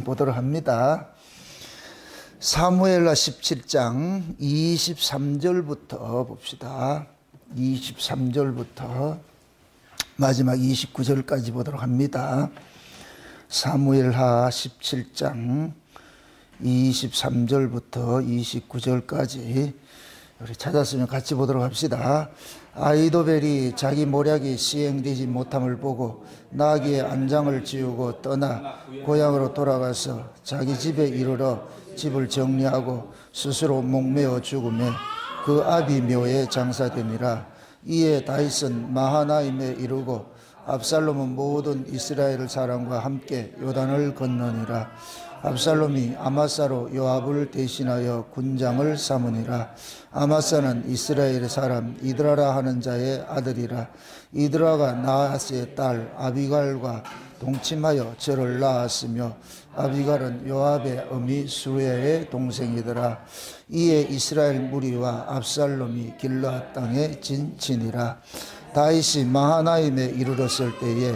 보도록 합니다. 사무엘하 17장 23절부터 봅시다. 23절부터 마지막 29절까지 보도록 합니다. 사무엘하 17장 23절부터 29절까지 우리 찾았으면 같이 보도록 합시다. 아히도벨이 자기 모략이 시행되지 못함을 보고 나귀의 안장을 지우고 떠나 고향으로 돌아가서 자기 집에 이르러 집을 정리하고 스스로 목매어 죽음에 그 아비 묘에 장사되니라. 이에 다윗은 마하나임에 이르고 압살롬은 모든 이스라엘 사람과 함께 요단을 건너니라. 압살롬이 아마사로 요압을 대신하여 군장을 삼으니라. 아마사는 이스라엘의 사람 이드라라 하는 자의 아들이라. 이드라가 나하스의 딸 아비갈과 동침하여 저를 낳았으며 아비갈은 요압의 어미 수레의 동생이더라. 이에 이스라엘 무리와 압살롬이 길르앗 땅에 진치니라. 다윗이 마하나임에 이르렀을 때에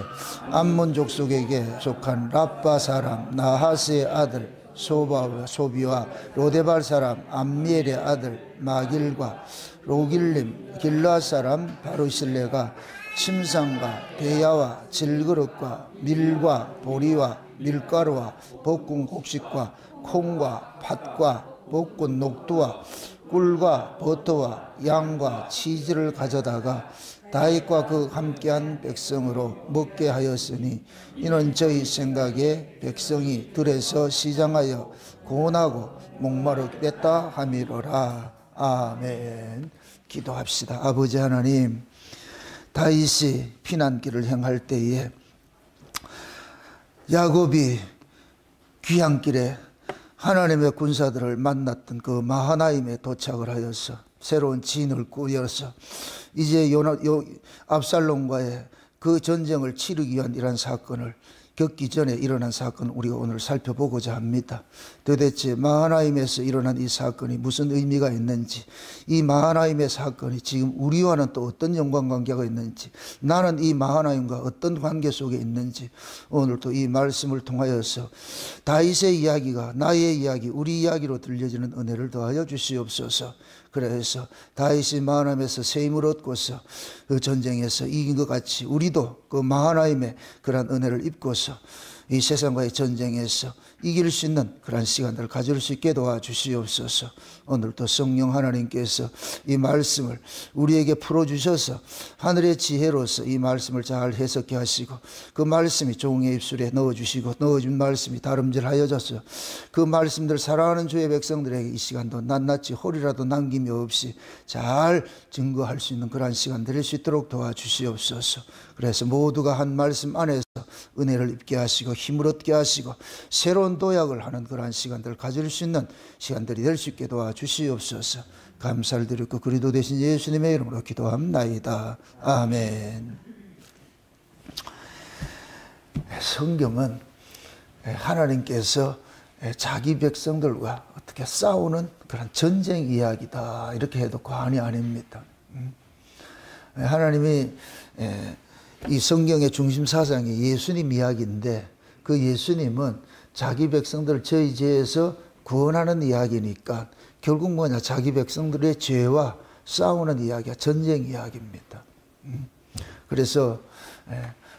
암몬 족속에게 속한 랍바 사람 나하스의 아들 소비와 로데발 사람 암미엘의 아들 마길과 로길림 길르앗 사람 바루실레가 침상과 대야와 질그릇과 밀과 보리와 밀가루와 볶은 곡식과 콩과 팥과 볶은 녹두와 꿀과 버터와 양과 치즈를 가져다가 다윗과 그 함께한 백성으로 먹게 하였으니 이는 저희 생각에 백성이 들에서 시장하여 고난하고 목마르겠다 함이로라. 아멘. 기도합시다. 아버지 하나님, 다윗이 피난길을 행할 때에 야곱이 귀향길에 하나님의 군사들을 만났던 그 마하나임에 도착을 하여서 새로운 진을 꾸려서 이제 압살롬과의 그 전쟁을 치르기 위한 이러한 사건을 겪기 전에 일어난 사건을 우리가 오늘 살펴보고자 합니다. 도대체 마하나임에서 일어난 이 사건이 무슨 의미가 있는지, 이 마하나임의 사건이 지금 우리와는 또 어떤 연관관계가 있는지, 나는 이 마하나임과 어떤 관계 속에 있는지 오늘도 이 말씀을 통하여서 다윗의 이야기가 나의 이야기, 우리 이야기로 들려지는 은혜를 더하여 주시옵소서. 그래서 다윗이 마하나임에서 새 힘을 얻고서 그 전쟁에서 이긴 것 같이 우리도 그 마하나임의 그런 은혜를 입고서 이 세상과의 전쟁에서 이길 수 있는 그런 시간들을 가질 수 있게 도와주시옵소서. 오늘도 성령 하나님께서 이 말씀을 우리에게 풀어주셔서 하늘의 지혜로서 이 말씀을 잘 해석해 하시고 그 말씀이 종의 입술에 넣어주시고 넣어준 말씀이 다름질하여져서 그 말씀들 사랑하는 주의 백성들에게 이 시간도 낱낱이 홀이라도 남김이 없이 잘 증거할 수 있는 그러한 시간 될 수 있도록 도와주시옵소서. 그래서 모두가 한 말씀 안에서 은혜를 입게 하시고 힘을 얻게 하시고 새로운 도약을 하는 그러한 시간들을 가질 수 있는 시간들이 될 수 있게 도와주시옵소서. 감사를 드리고 그리도 되신 예수님의 이름으로 기도합나이다. 아멘. 성경은 하나님께서 자기 백성들과 어떻게 싸우는 그런 전쟁 이야기다 이렇게 해도 과언이 아닙니다. 하나님이 이 성경의 중심 사상이 예수님 이야기인데 그 예수님은 자기 백성들을 저희 죄에서 구원하는 이야기니까 결국 뭐냐, 자기 백성들의 죄와 싸우는 이야기가 전쟁 이야기입니다. 그래서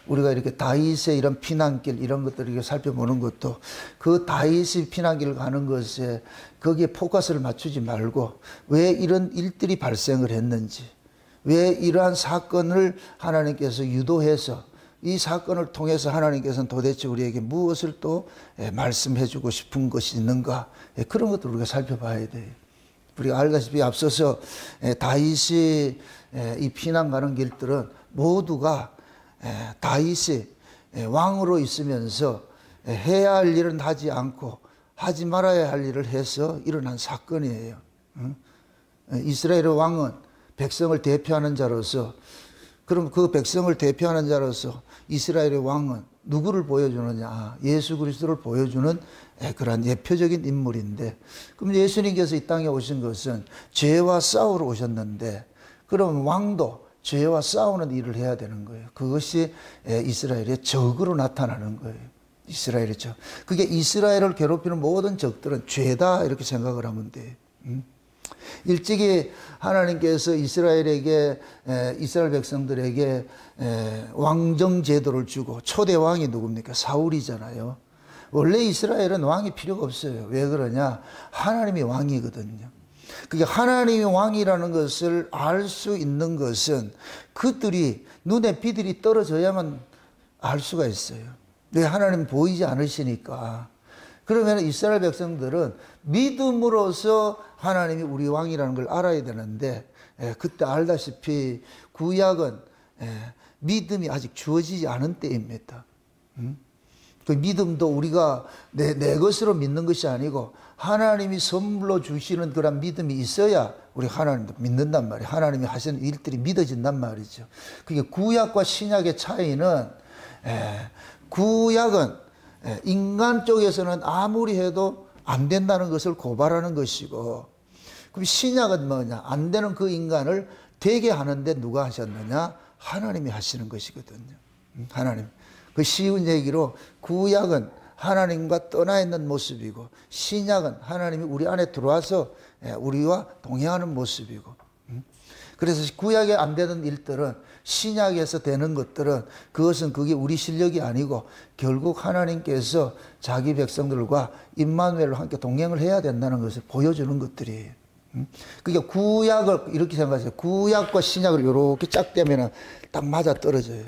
우리가 이렇게 다윗의 이런 피난길 이런 것들을 살펴보는 것도 그 다윗이 피난길을 가는 것에 거기에 포커스를 맞추지 말고 왜 이런 일들이 발생을 했는지, 왜 이러한 사건을 하나님께서 유도해서 이 사건을 통해서 하나님께서는 도대체 우리에게 무엇을 또 말씀해 주고 싶은 것이 있는가, 그런 것도 우리가 살펴봐야 돼요. 우리가 알다시피 앞서서 다윗이 이 피난 가는 길들은 모두가 다윗이 왕으로 있으면서 해야 할 일은 하지 않고 하지 말아야 할 일을 해서 일어난 사건이에요. 이스라엘의 왕은 백성을 대표하는 자로서, 그럼 그 백성을 대표하는 자로서 이스라엘의 왕은 누구를 보여주느냐? 예수 그리스도를 보여주는 그런 예표적인 인물인데, 그럼 예수님께서 이 땅에 오신 것은 죄와 싸우러 오셨는데, 그럼 왕도 죄와 싸우는 일을 해야 되는 거예요. 그것이 이스라엘의 적으로 나타나는 거예요. 이스라엘이죠. 그게 이스라엘을 괴롭히는 모든 적들은 죄다 이렇게 생각을 하면 돼. 일찍이 하나님께서 이스라엘 백성들에게 왕정 제도를 주고 초대 왕이 누굽니까? 사울이잖아요. 원래 이스라엘은 왕이 필요가 없어요. 왜 그러냐? 하나님이 왕이거든요. 그게 하나님이 왕이라는 것을 알 수 있는 것은 그들이 눈에 비들이 떨어져야만 알 수가 있어요. 왜? 하나님 보이지 않으시니까. 그러면 이스라엘 백성들은 믿음으로써 하나님이 우리 왕이라는 걸 알아야 되는데, 그때 알다시피 구약은 믿음이 아직 주어지지 않은 때입니다. 그 믿음도 우리가 내 것으로 믿는 것이 아니고 하나님이 선물로 주시는 그런 믿음이 있어야 우리 하나님도 믿는단 말이에요. 하나님이 하시는 일들이 믿어진단 말이죠. 그게 구약과 신약의 차이는, 구약은 인간 쪽에서는 아무리 해도 안 된다는 것을 고발하는 것이고, 그럼 신약은 뭐냐? 안 되는 그 인간을 되게 하는데 누가 하셨느냐? 하나님이 하시는 것이거든요. 하나님. 그 쉬운 얘기로 구약은 하나님과 떠나 있는 모습이고, 신약은 하나님이 우리 안에 들어와서 우리와 동행하는 모습이고, 그래서 구약에 안 되는 일들은 신약에서 되는 것들은 그게 우리 실력이 아니고 결국 하나님께서 자기 백성들과 임마누엘과 함께 동행을 해야 된다는 것을 보여주는 것들이에요. 그러니까 구약을 이렇게 생각하세요. 구약과 신약을 이렇게 짝대면 딱 맞아 떨어져요.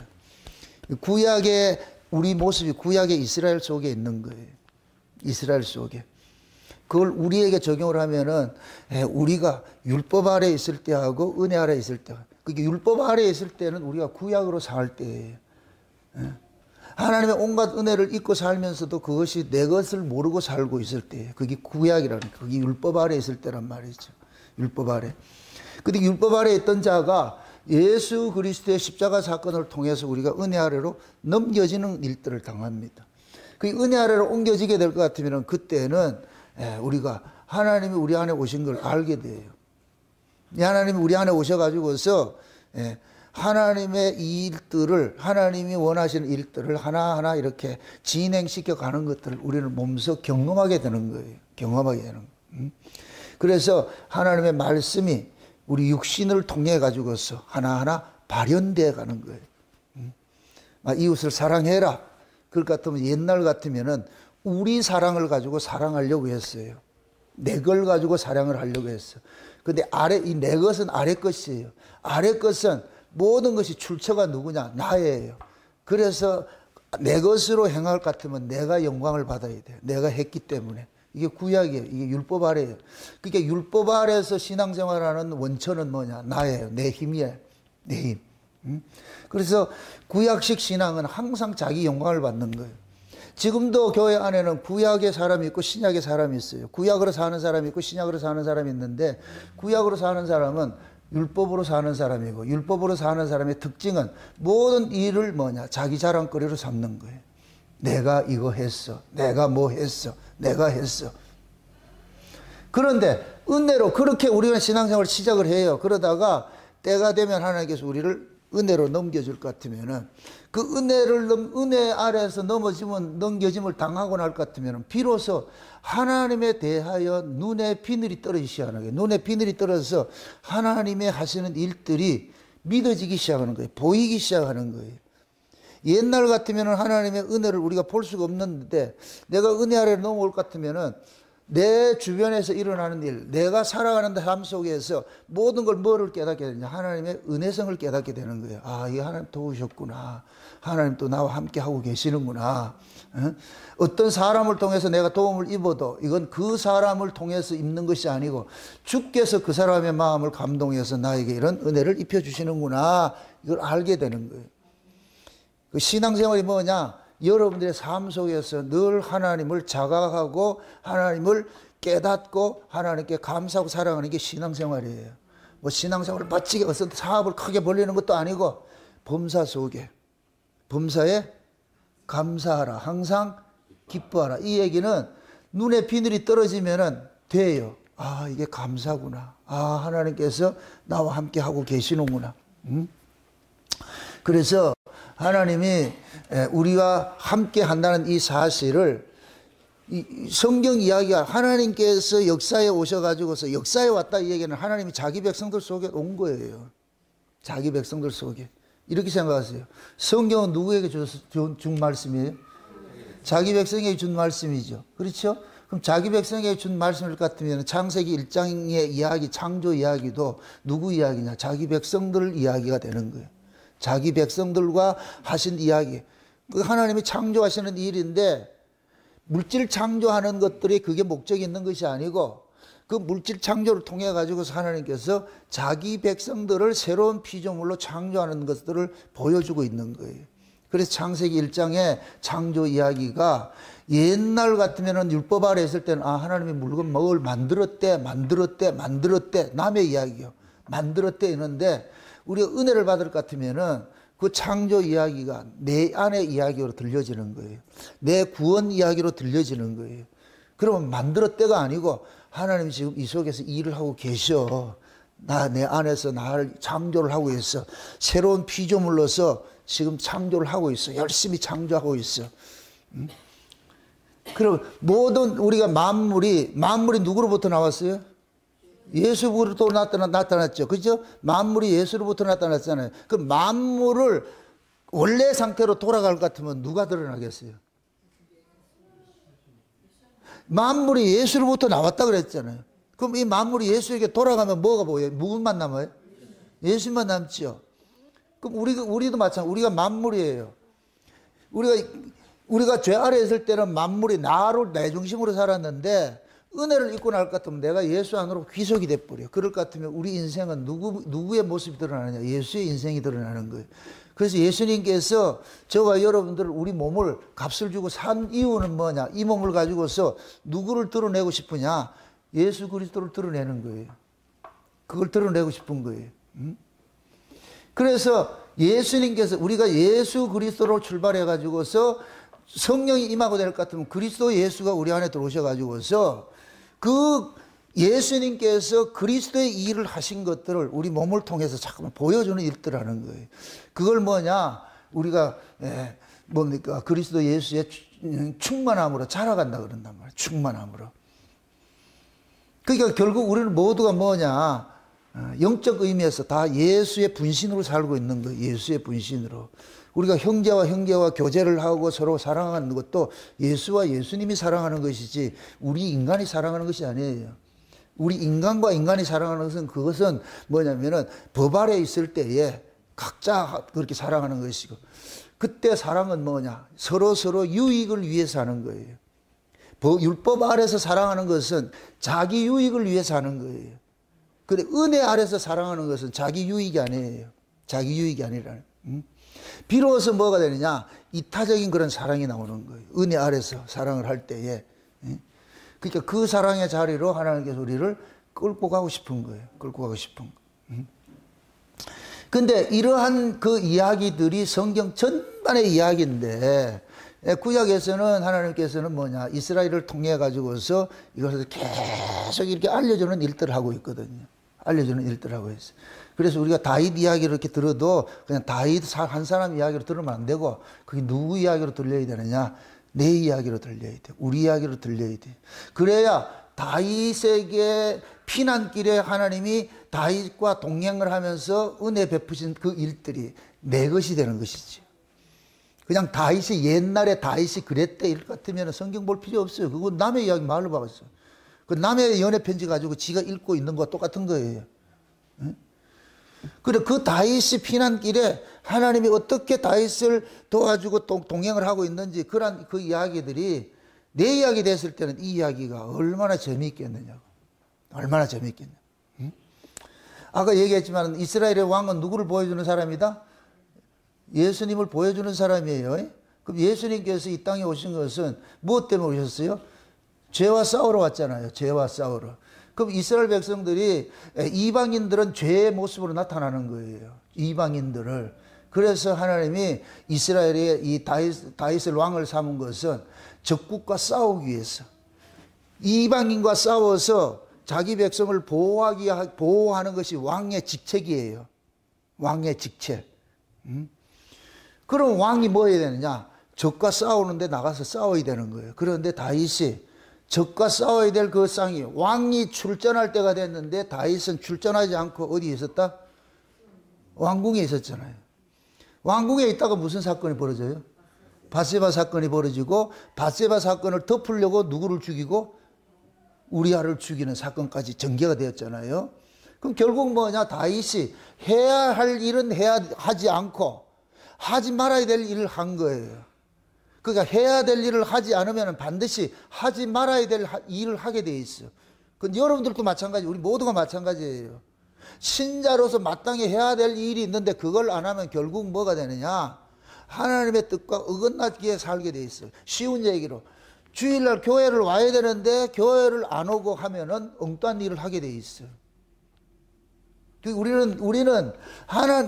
구약의 우리 모습이 구약의 이스라엘 속에 있는 거예요. 이스라엘 속에. 그걸 우리에게 적용을 하면은 우리가 율법 아래 있을 때하고 은혜 아래 있을 때, 그게 율법 아래 있을 때는 우리가 구약으로 살 때예요. 하나님의 온갖 은혜를 잊고 살면서도 그것이 내 것을 모르고 살고 있을 때예요. 그게 구약이라는, 그게 율법 아래 있을 때란 말이죠. 율법 아래. 근데 율법 아래 있던 자가 예수 그리스도의 십자가 사건을 통해서 우리가 은혜 아래로 넘겨지는 일들을 당합니다. 그 은혜 아래로 옮겨지게 될 것 같으면 그때는 우리가 하나님이 우리 안에 오신 걸 알게 돼요. 하나님이 우리 안에 오셔가지고서 하나님의 일들을, 하나님이 원하시는 일들을 하나하나 이렇게 진행시켜 가는 것들을 우리는 몸소 경험하게 되는 거예요. 경험하게 되는 거예요. 그래서 하나님의 말씀이 우리 육신을 통해 가지고서 하나하나 발현되어 가는 거예요. 이웃을 사랑해라. 그럴 것 같으면 옛날 같으면은 우리 사랑을 가지고 사랑하려고 했어요. 내 걸 가지고 사랑을 하려고 했어. 근데 이 내 것은 아래 것이에요. 아래 것은 모든 것이 출처가 누구냐? 나예요. 그래서 내 것으로 행할 것 같으면 내가 영광을 받아야 돼요. 내가 했기 때문에. 이게 구약이에요. 이게 율법 아래예요. 그러니까 율법 아래에서 신앙생활하는 원천은 뭐냐? 나예요. 내 힘이에요. 내 힘. 그래서 구약식 신앙은 항상 자기 영광을 받는 거예요. 지금도 교회 안에는 구약의 사람이 있고 신약의 사람이 있어요. 구약으로 사는 사람이 있고 신약으로 사는 사람이 있는데, 구약으로 사는 사람은 율법으로 사는 사람이고, 율법으로 사는 사람의 특징은 모든 일을 뭐냐? 자기 자랑거리로 삼는 거예요. 내가 이거 했어. 내가 뭐 했어. 내가 했어. 그런데 은혜로 그렇게 우리가 신앙생활을 시작을 해요. 그러다가 때가 되면 하나님께서 우리를 은혜로 넘겨줄 것 같으면은, 그 은혜 아래에서 넘겨짐을 당하고 날 것 같으면 비로소 하나님에 대하여 눈에 비늘이 떨어지기 시작하는 거예요. 눈에 비늘이 떨어져서 하나님의 하시는 일들이 믿어지기 시작하는 거예요. 보이기 시작하는 거예요. 옛날 같으면 하나님의 은혜를 우리가 볼 수가 없는데, 내가 은혜 아래로 넘어올 것 같으면은 내 주변에서 일어나는 일, 내가 살아가는 삶 속에서 모든 걸 뭐를 깨닫게 되냐? 하나님의 은혜성을 깨닫게 되는 거예요. 아, 이 하나님 도우셨구나. 하나님 또 나와 함께 하고 계시는구나. 어떤 사람을 통해서 내가 도움을 입어도 이건 그 사람을 통해서 입는 것이 아니고 주께서 그 사람의 마음을 감동해서 나에게 이런 은혜를 입혀주시는구나. 이걸 알게 되는 거예요. 그 신앙생활이 뭐냐? 여러분들의 삶 속에서 늘 하나님을 자각하고 하나님을 깨닫고 하나님께 감사하고 살아가는 게 신앙생활이에요. 뭐 신앙생활을 멋지게 어떤 사업을 크게 벌리는 것도 아니고, 범사 속에, 범사에 감사하라. 항상 기뻐하라. 이 얘기는 눈에 비늘이 떨어지면은 돼요. 아, 이게 감사구나. 아, 하나님께서 나와 함께 하고 계시는구나. 그래서 하나님이 우리와 함께 한다는 이 사실을 이 성경 이야기가 하나님께서 역사에 오셔가지고서 역사에 왔다 이 얘기는 하나님이 자기 백성들 속에 온 거예요. 자기 백성들 속에. 이렇게 생각하세요. 성경은 누구에게 준 말씀이에요? 자기 백성에게 준 말씀이죠. 그렇죠? 그럼 자기 백성에게 준 말씀일 것 같으면 창세기 1장의 이야기, 창조 이야기도 누구 이야기냐? 자기 백성들 이야기가 되는 거예요. 자기 백성들과 하신 이야기. 그 하나님이 창조하시는 일인데 물질 창조하는 것들이 그게 목적이 있는 것이 아니고 그 물질 창조를 통해 가지고서 하나님께서 자기 백성들을 새로운 피조물로 창조하는 것들을 보여주고 있는 거예요. 그래서 창세기 1장의 창조 이야기가 옛날 같으면은 율법 아래 있을 때는 아 하나님이 물건 뭘 만들었대 남의 이야기요. 만들었대 이런데 우리가 은혜를 받을 것 같으면은 그 창조 이야기가 내 안의 이야기로 들려지는 거예요. 내 구원 이야기로 들려지는 거예요. 그러면 만들었대가 아니고 하나님이 지금 이 속에서 일을 하고 계셔. 내 안에서 나를 창조를 하고 있어. 새로운 피조물로서 지금 창조를 하고 있어. 열심히 창조하고 있어. 그럼 모든 우리가 만물이 누구로부터 나왔어요? 예수로부터 나타났죠. 그죠? 만물이 예수로부터 나타났잖아요. 그 만물을 원래 상태로 돌아갈 것 같으면 누가 드러나겠어요? 만물이 예수로부터 나왔다 그랬잖아요. 그럼 이 만물이 예수에게 돌아가면 뭐가 보여요? 누구만 남아요? 예수만 남죠. 그럼 우리도 마찬가지. 우리가 만물이에요. 우리가 죄 아래 있을 때는 만물이 나를 내 중심으로 살았는데 은혜를 입고 날 것 같으면 내가 예수 안으로 귀속이 돼버려. 그럴 것 같으면 우리 인생은 누구의 모습이 드러나느냐? 예수의 인생이 드러나는 거예요. 그래서 예수님께서 저와 여러분들 우리 몸을 값을 주고 산 이유는 뭐냐? 이 몸을 가지고서 누구를 드러내고 싶으냐? 예수 그리스도를 드러내는 거예요. 그걸 드러내고 싶은 거예요. 그래서 예수님께서 우리가 예수 그리스도로 출발해 가지고서 성령이 임하고 될 것 같으면 그리스도 예수가 우리 안에 들어오셔 가지고서 그 예수님께서 그리스도의 일을 하신 것들을 우리 몸을 통해서 자꾸만 보여주는 일들을 하는 거예요. 그걸 뭐냐? 우리가 뭡니까? 그리스도 예수의 충만함으로 자라간다 그런단 말이에요. 충만함으로. 그러니까 결국 우리는 모두가 뭐냐? 영적 의미에서 다 예수의 분신으로 살고 있는 거예요. 예수의 분신으로. 우리가 형제와 교제를 하고 서로 사랑하는 것도 예수와 예수님이 사랑하는 것이지 우리 인간이 사랑하는 것이 아니에요. 우리 인간과 인간이 사랑하는 것은 그것은 뭐냐면은 법 아래 있을 때에 각자 그렇게 사랑하는 것이고 그때 사랑은 뭐냐? 서로 유익을 위해서 하는 거예요. 율법 아래서 사랑하는 것은 자기 유익을 위해서 하는 거예요. 그런데 은혜 아래서 사랑하는 것은 자기 유익이 아니에요. 자기 유익이 아니라는. 비로소 뭐가 되느냐? 이타적인 그런 사랑이 나오는 거예요. 은혜 아래서 사랑을 할 때에. 그러니까 그 사랑의 자리로 하나님께서 우리를 끌고 가고 싶은 거예요. 끌고 가고 싶은 거. 근데 이러한 그 이야기들이 성경 전반의 이야기인데 구약에서는 하나님께서는 뭐냐? 이스라엘을 통해 가지고서 이것을 계속 이렇게 알려주는 일들을 하고 있거든요. 알려주는 일들을 하고 있어요. 그래서 우리가 다윗 이야기를 이렇게 들어도 그냥 다윗 한 사람 이야기로 들으면 안 되고 그게 누구 이야기로 들려야 되느냐? 내 이야기로 들려야 돼. 우리 이야기로 들려야 돼. 그래야 다윗에게 피난길에 하나님이 다윗과 동행을 하면서 은혜 베푸신 그 일들이 내 것이 되는 것이지. 그냥 다윗이 옛날에 다윗이 그랬대 이럴 것 같으면 성경 볼 필요 없어요. 그거 남의 이야기 말로 박았어. 그 남의 연애 편지 가지고 지가 읽고 있는 거와 똑같은 거예요. 그래 그 다윗이 피난길에 하나님이 어떻게 다윗을 도와주고 동행을 하고 있는지 그런 그 이야기들이 내 이야기 됐을 때는 이 이야기가 얼마나 재미있겠느냐고. 얼마나 재미있겠냐. 아까 얘기했지만 이스라엘의 왕은 누구를 보여주는 사람이다? 예수님을 보여주는 사람이에요. 그럼 예수님께서 이 땅에 오신 것은 무엇 때문에 오셨어요? 죄와 싸우러 왔잖아요. 죄와 싸우러. 그럼 이스라엘 백성들이 이방인들은 죄의 모습으로 나타나는 거예요. 이방인들을. 그래서 하나님이 이스라엘의 이 다윗을 왕을 삼은 것은 적국과 싸우기 위해서. 이방인과 싸워서 자기 백성을 보호하는 것이 왕의 직책이에요. 왕의 직책. 그럼 왕이 뭐 해야 되느냐? 적과 싸우는데 나가서 싸워야 되는 거예요. 그런데 다윗이 적과 싸워야 될 그 쌍이 왕이 출전할 때가 됐는데 다윗은 출전하지 않고 어디에 있었다? 왕궁에 있었잖아요. 왕궁에 있다가 무슨 사건이 벌어져요? 밧세바 사건이 벌어지고 밧세바 사건을 덮으려고 누구를 죽이고 우리아를 죽이는 사건까지 전개가 되었잖아요. 그럼 결국 뭐냐? 다윗이 해야 할 일은 하지 않고 하지 말아야 될 일을 한 거예요. 그러니까 해야 될 일을 하지 않으면 반드시 하지 말아야 될 일을 하게 돼 있어요. 그건 여러분들도 마찬가지, 우리 모두가 마찬가지예요. 신자로서 마땅히 해야 될 일이 있는데 그걸 안 하면 결국 뭐가 되느냐? 하나님의 뜻과 어긋나게 살게 돼 있어요. 쉬운 얘기로 주일날 교회를 와야 되는데 교회를 안 오고 하면은 엉뚱한 일을 하게 돼 있어요. 우리는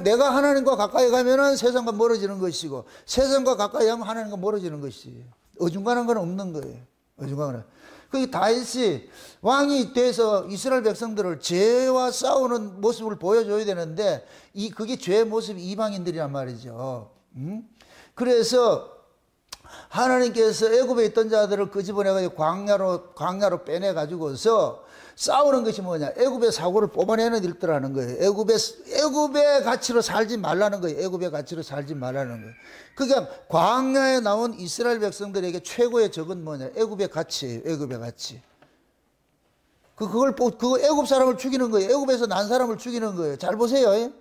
내가 하나님과 가까이 가면은 세상과 멀어지는 것이고 세상과 가까이 하면 하나님과 멀어지는 것이에요. 어중간한 건 없는 거예요. 어중간한. 그 다윗이 왕이 돼서 이스라엘 백성들을 죄와 싸우는 모습을 보여줘야 되는데 그게 죄의 모습이 이방인들이란 말이죠. 그래서 하나님께서 애굽에 있던 자들을 끄집어내가지고 광야로 빼내가지고서 싸우는 것이 뭐냐? 애굽의 사고를 뽑아내는 일들하는 거예요. 애굽의 가치로 살지 말라는 거예요. 애굽의 가치로 살지 말라는 거예요. 그러니까 광야에 나온 이스라엘 백성들에게 최고의 적은 뭐냐? 애굽의 가치예요. 애굽의 가치. 그거 애굽 사람을 죽이는 거예요. 애굽에서 난 사람을 죽이는 거예요. 잘 보세요.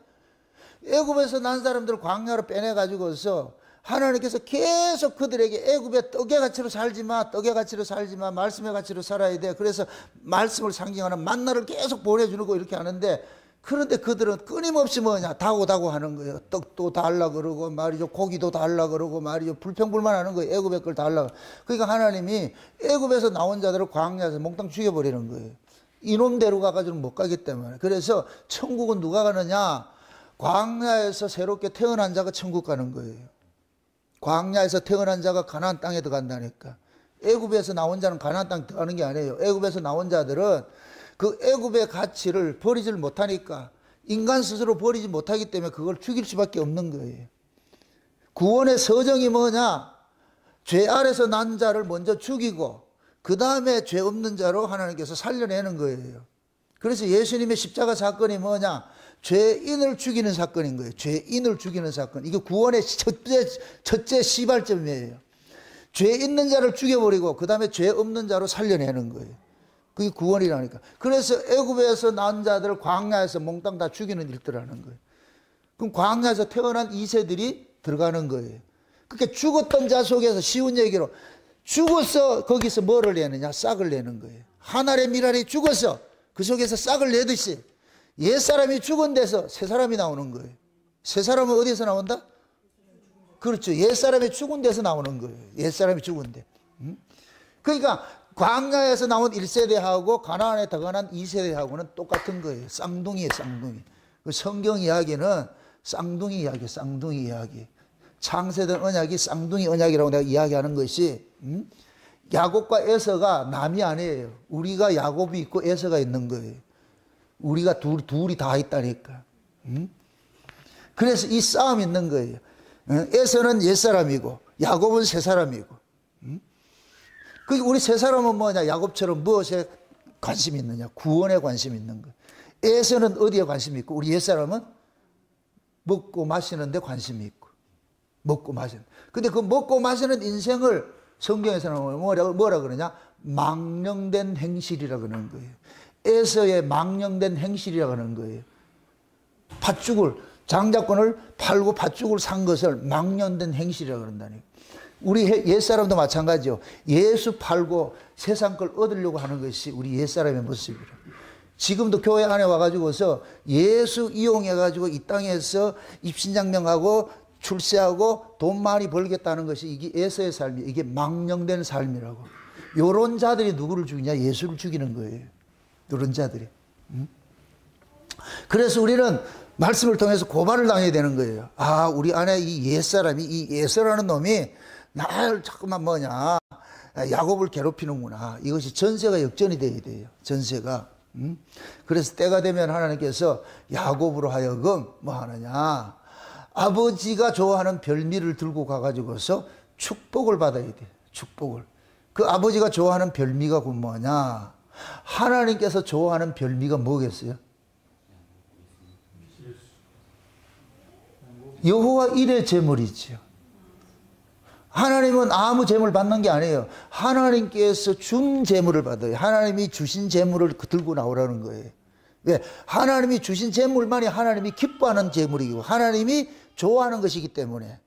애굽에서 난 사람들을 광야로 빼내가지고서 하나님께서 계속 그들에게 애굽의 떡의 가치로 살지 마, 떡의 가치로 살지 마, 말씀의 가치로 살아야 돼. 그래서 말씀을 상징하는 만나를 계속 보내주는 거 이렇게 하는데, 그런데 그들은 끊임없이 뭐냐? 다고 하는 거예요. 떡도 달라 그러고 말이죠. 고기도 달라 그러고 말이죠. 불평불만하는 거예요. 애굽의 걸 달라. 그러니까 하나님이 애굽에서 나온 자들을 광야에서 몽땅 죽여버리는 거예요. 이놈대로 가가지고는 못 가기 때문에. 그래서 천국은 누가 가느냐? 광야에서 새롭게 태어난 자가 천국 가는 거예요. 광야에서 태어난 자가 가나안 땅에 들어간다니까. 애굽에서 나온 자는 가나안 땅에 들어가는 게 아니에요. 애굽에서 나온 자들은 그 애굽의 가치를 버리질 못하니까, 인간 스스로 버리지 못하기 때문에 그걸 죽일 수밖에 없는 거예요. 구원의 서정이 뭐냐? 죄 아래서 난 자를 먼저 죽이고 그 다음에 죄 없는 자로 하나님께서 살려내는 거예요. 그래서 예수님의 십자가 사건이 뭐냐? 죄인을 죽이는 사건인 거예요. 죄인을 죽이는 사건. 이게 구원의 첫째 시발점이에요. 죄 있는 자를 죽여버리고 그 다음에 죄 없는 자로 살려내는 거예요. 그게 구원이라니까. 그래서 애굽에서 난 자들을 광야에서 몽땅 다 죽이는 일들하는 거예요. 그럼 광야에서 태어난 2세들이 들어가는 거예요. 그러니까 죽었던 자 속에서, 쉬운 얘기로, 죽어서 거기서 뭐를 내느냐? 싹을 내는 거예요. 한 알의 밀알이 죽어서 그 속에서 싹을 내듯이 옛사람이 죽은 데서 새사람이 나오는 거예요. 새사람은 어디서 나온다? 그렇죠. 옛사람이 죽은 데서 나오는 거예요. 옛사람이 죽은 데. 그러니까 광야에서 나온 1세대하고 가나안에 들어간 2세대하고는 똑같은 거예요. 쌍둥이에요, 쌍둥이. 그 성경 이야기는 쌍둥이 이야기, 쌍둥이 이야기. 창세된 언약이 쌍둥이 언약이라고 내가 이야기하는 것이, 야곱과 에서가 남이 아니에요. 우리가 야곱이 있고 에서가 있는 거예요. 우리가 둘이 다 있다니까. 그래서 이 싸움이 있는 거예요. 에서는 옛사람이고 야곱은 새사람이고. 우리 새사람은 뭐냐? 야곱처럼 무엇에 관심이 있느냐? 구원에 관심이 있는 거예요. 에서는 어디에 관심이 있고, 우리 옛사람은 먹고 마시는 데 관심이 있고. 먹고 마시는. 근데 그 먹고 마시는 인생을 성경에서는 뭐라 그러냐? 망령된 행실이라 그러는 거예요. 에서의 망령된 행실이라고 하는 거예요. 팥죽을, 장자권을 팔고 팥죽을 산 것을 망령된 행실이라고 그런다니까. 우리 옛사람도 마찬가지요. 예수 팔고 세상 걸 얻으려고 하는 것이 우리 옛사람의 모습이라. 지금도 교회 안에 와가지고서 예수 이용해가지고 이 땅에서 입신장명하고 출세하고 돈 많이 벌겠다는 것이 이게 에서의 삶이에요. 이게 망령된 삶이라고. 요런 자들이 누구를 죽이냐? 예수를 죽이는 거예요. 이런 자들이. 그래서 우리는 말씀을 통해서 고발을 당해야 되는 거예요. 아, 우리 안에 이 옛사람이, 이 에서라는 놈이 날 자꾸만 뭐냐, 야곱을 괴롭히는구나. 이것이 전세가 역전이 돼야 돼요. 전세가. 그래서 때가 되면 하나님께서 야곱으로 하여금 뭐 하느냐, 아버지가 좋아하는 별미를 들고 가가지고서 축복을 받아야 돼. 축복을. 그 아버지가 좋아하는 별미가 그 뭐냐? 하나님께서 좋아하는 별미가 뭐겠어요? 여호와 일의 제물이지요. 하나님은 아무 제물 받는 게 아니에요. 하나님께서 준 제물을 받아요. 하나님이 주신 제물을 들고 나오라는 거예요. 왜? 하나님이 주신 제물만이 하나님이 기뻐하는 제물이고 하나님이 좋아하는 것이기 때문에.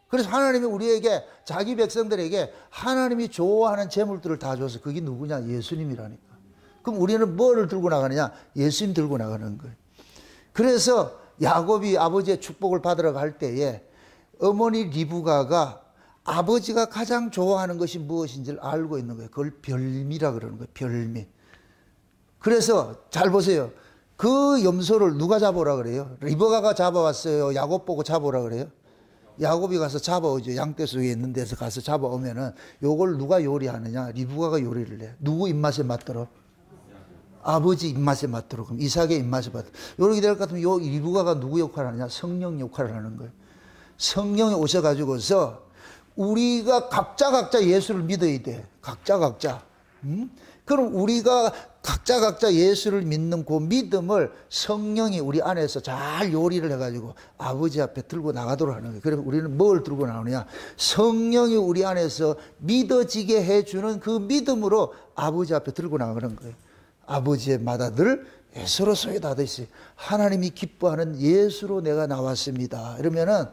그래서 하나님이 우리에게 자기 백성들에게 하나님이 좋아하는 제물들을 다 줘서 그게 누구냐? 예수님이라니까. 그럼 우리는 뭐를 들고 나가느냐? 예수님 들고 나가는 거예요. 그래서 야곱이 아버지의 축복을 받으러 갈 때에 어머니 리브가가 아버지가 가장 좋아하는 것이 무엇인지를 알고 있는 거예요. 그걸 별미라 그러는 거예요. 별미. 그래서 잘 보세요. 그 염소를 누가 잡아오라 그래요? 리브가가 잡아왔어요? 야곱 보고 잡아오라 그래요? 야곱이 가서 잡아오죠. 양떼 위에 있는 데서 가서 잡아오면은 요걸 누가 요리하느냐? 리브가가 요리를 해요. 누구 입맛에 맞도록? 아버지 입맛에 맞도록. 그럼 이삭의 입맛에 맞도록. 요렇게 될 것 같으면 요 리브가가 누구 역할을 하느냐? 성령 역할을 하는 거예요. 성령이 오셔가지고서 우리가 각자 예수를 믿어야 돼. 각자. 그럼 우리가 각자 예수를 믿는 그 믿음을 성령이 우리 안에서 잘 요리를 해가지고 아버지 앞에 들고 나가도록 하는 거예요. 그래서 우리는 뭘 들고 나오느냐? 성령이 우리 안에서 믿어지게 해주는 그 믿음으로 아버지 앞에 들고 나가는 거예요. 아버지의 맏아들 예수로 소유하듯이 하나님이 기뻐하는 예수로 내가 나왔습니다. 이러면은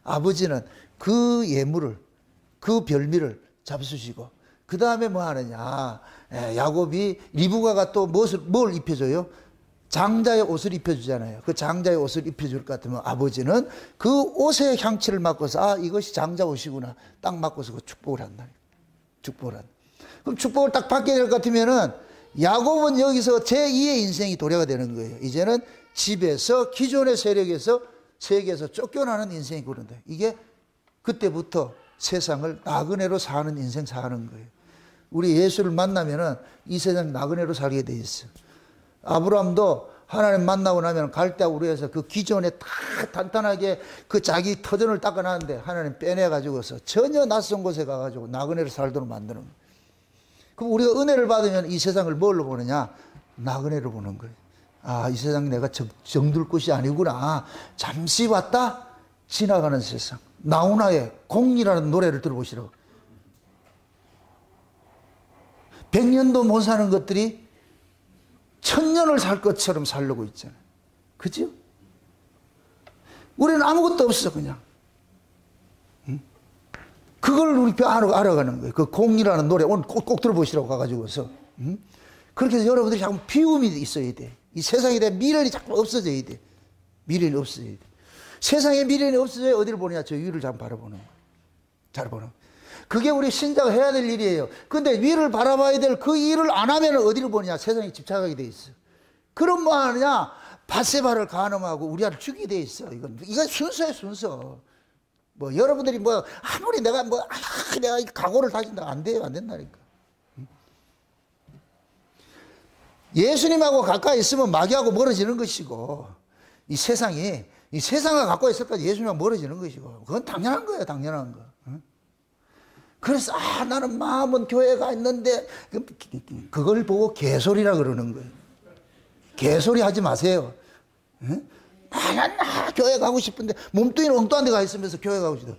아버지는 그 예물을, 그 별미를 잡수시고 그 다음에 뭐 하느냐? 야곱이 리브가가 또 뭘 입혀줘요? 장자의 옷을 입혀주잖아요. 그 장자의 옷을 입혀줄 것 같으면 아버지는 그 옷의 향취를 맡고서 아 이것이 장자 옷이구나 딱 맡고서 그 축복을 한다. 축복을 한다. 그럼 축복을 딱 받게 될 것 같으면은 야곱은 여기서 제2의 인생이 도래가 되는 거예요. 이제는 집에서 기존의 세력에서 세계에서 쫓겨나는 인생이 그런다. 이게 그때부터 세상을 나그네로 사는 인생 사는 거예요. 우리 예수를 만나면은 이 세상 나그네로 살게 돼 있어. 아브라함도 하나님 만나고 나면 갈대우르에서 그 기존에 다 단단하게 그 자기 터전을 닦아놨는데 하나님 빼내가지고서 전혀 낯선 곳에 가가지고 나그네로 살도록 만드는 거예요. 그럼 우리가 은혜를 받으면 이 세상을 뭘로 보느냐? 나그네로 보는 거예요. 아, 이 세상 내가 정들 곳이 아니구나. 잠시 왔다 지나가는 세상. 나훈아의 공이라는 노래를 들어보시라고. 100년도 못 사는 것들이 1000년을 살 것처럼 살려고 있잖아요. 그죠? 우리는 아무것도 없어 그냥. 그걸 우리 알아가는 거예요. 그 공이라는 노래 오늘 꼭 들어보시라고 가가지고서. 그렇게 해서 여러분들이 자꾸 비움이 있어야 돼. 이 세상에 대한 미련이 자꾸 없어져야 돼. 미련이 없어져야 돼. 세상에 미련이 없어져야 어디를 보느냐? 저 위를 잘 바라보는 거예요. 잘 보는 거예요. 그게 우리 신자가 해야 될 일이에요. 근데 위를 바라봐야 될 그 일을 안 하면 어디를 보느냐? 세상에 집착하게 돼 있어. 그럼 뭐 하느냐? 밧세바를 간음하고 우리를 죽이게 돼 있어. 이건 순서예요, 순서. 뭐 여러분들이 뭐 아무리 내가 내가 각오를 다진다 안 돼요, 안 된다니까. 예수님하고 가까이 있으면 마귀하고 멀어지는 것이고 이 세상과 가까이 있을까 예수님하고 멀어지는 것이고 그건 당연한 거예요, 당연한 거. 그래서 나는 마음은 교회가 있는데 그걸 보고 개소리라 그러는 거예요. 개소리 하지 마세요. 나는 교회 가고 싶은데 몸뚱이는 엉뚱한 데 가 있으면서 교회 가고 싶다.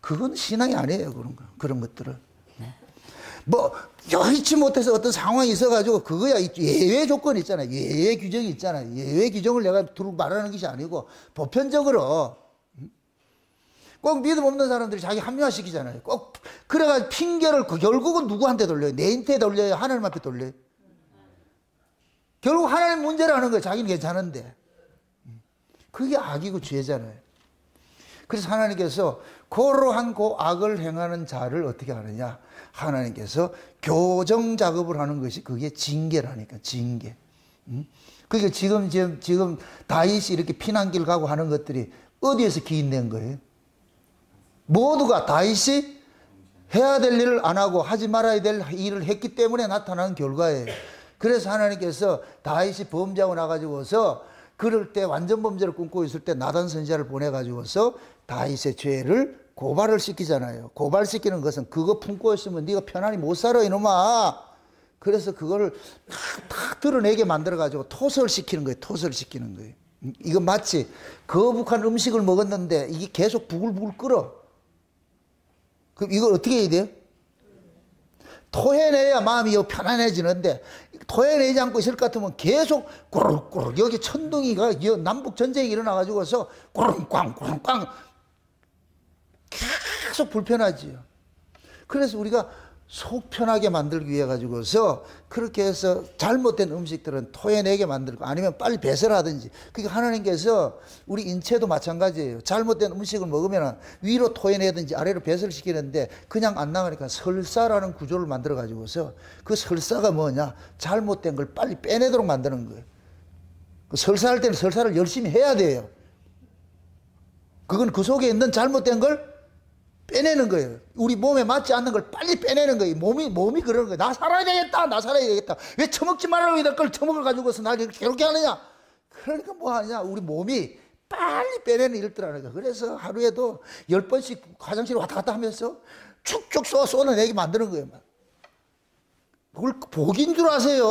그건 신앙이 아니에요. 그런 것들은. 뭐 여의치 못해서 어떤 상황이 있어가지고 그거야 예외 조건이 있잖아요. 예외 규정이 있잖아요. 예외 규정을 내가 두고 말하는 것이 아니고 보편적으로 꼭 믿음 없는 사람들이 자기 합리화시키잖아요. 꼭 그래가지고 핑계를 결국은 누구한테 돌려요? 내한테 돌려요? 하나님 앞에 돌려요? 결국 하나님 문제를 하는 거예요. 자기는 괜찮은데. 그게 악이고 죄잖아요. 그래서 하나님께서 그러한 그 악을 행하는 자를 어떻게 하느냐? 하나님께서 교정 작업을 하는 것이 그게 징계라니까, 징계. 그러니까 지금 다윗이 이렇게 피난길 가고 하는 것들이 어디에서 기인된 거예요? 모두가 다윗이 해야 될 일을 안 하고 하지 말아야 될 일을 했기 때문에 나타나는 결과예요. 그래서 하나님께서 다윗이 범죄하고 나가지고서 그럴 때 완전 범죄를 꿈꾸고 있을 때 나단 선지자를 보내가지고서 다윗의 죄를 고발을 시키잖아요. 고발시키는 것은 그거 품고 있으면 네가 편안히 못 살아 이놈아. 그래서 그거를 탁 드러내게 만들어가지고 토설시키는 거예요. 토설시키는 거예요. 이거 마치 거북한 음식을 먹었는데 이게 계속 부글부글 끓어. 그럼 이걸 어떻게 해야 돼요? 토해내야 마음이 편안해지는데 토해내지 않고 있을 것 같으면 계속 꾸룩꾸룩 여기 천둥이가 남북 전쟁이 일어나가지고서 꾸룩꽝 꾸룩꽝 계속 불편하지요. 그래서 우리가 속 편하게 만들기 위해 가지고서 그렇게 해서 잘못된 음식들은 토해내게 만들고 아니면 빨리 배설하든지. 그러니까 하나님께서 우리 인체도 마찬가지예요. 잘못된 음식을 먹으면 위로 토해내든지 아래로 배설시키는데 그냥 안 나가니까 설사라는 구조를 만들어 가지고서 그 설사가 뭐냐, 잘못된 걸 빨리 빼내도록 만드는 거예요. 설사할 때는 설사를 열심히 해야 돼요. 그건 그 속에 있는 잘못된 걸 빼내는 거예요. 우리 몸에 맞지 않는 걸 빨리 빼내는 거예요. 몸이 그러는 거예요. 나 살아야 되겠다. 나 살아야 되겠다. 왜 처먹지 말라고 이럴 걸 처먹어 가지고서 날 이렇게 괴롭게 하느냐. 그러니까 뭐 하냐. 우리 몸이 빨리 빼내는 일들하는 거예요. 그래서 하루에도 10번씩 화장실 왔다 갔다 하면서 축축 쏟아내게 만드는 거예요. 그걸 복인 줄 아세요.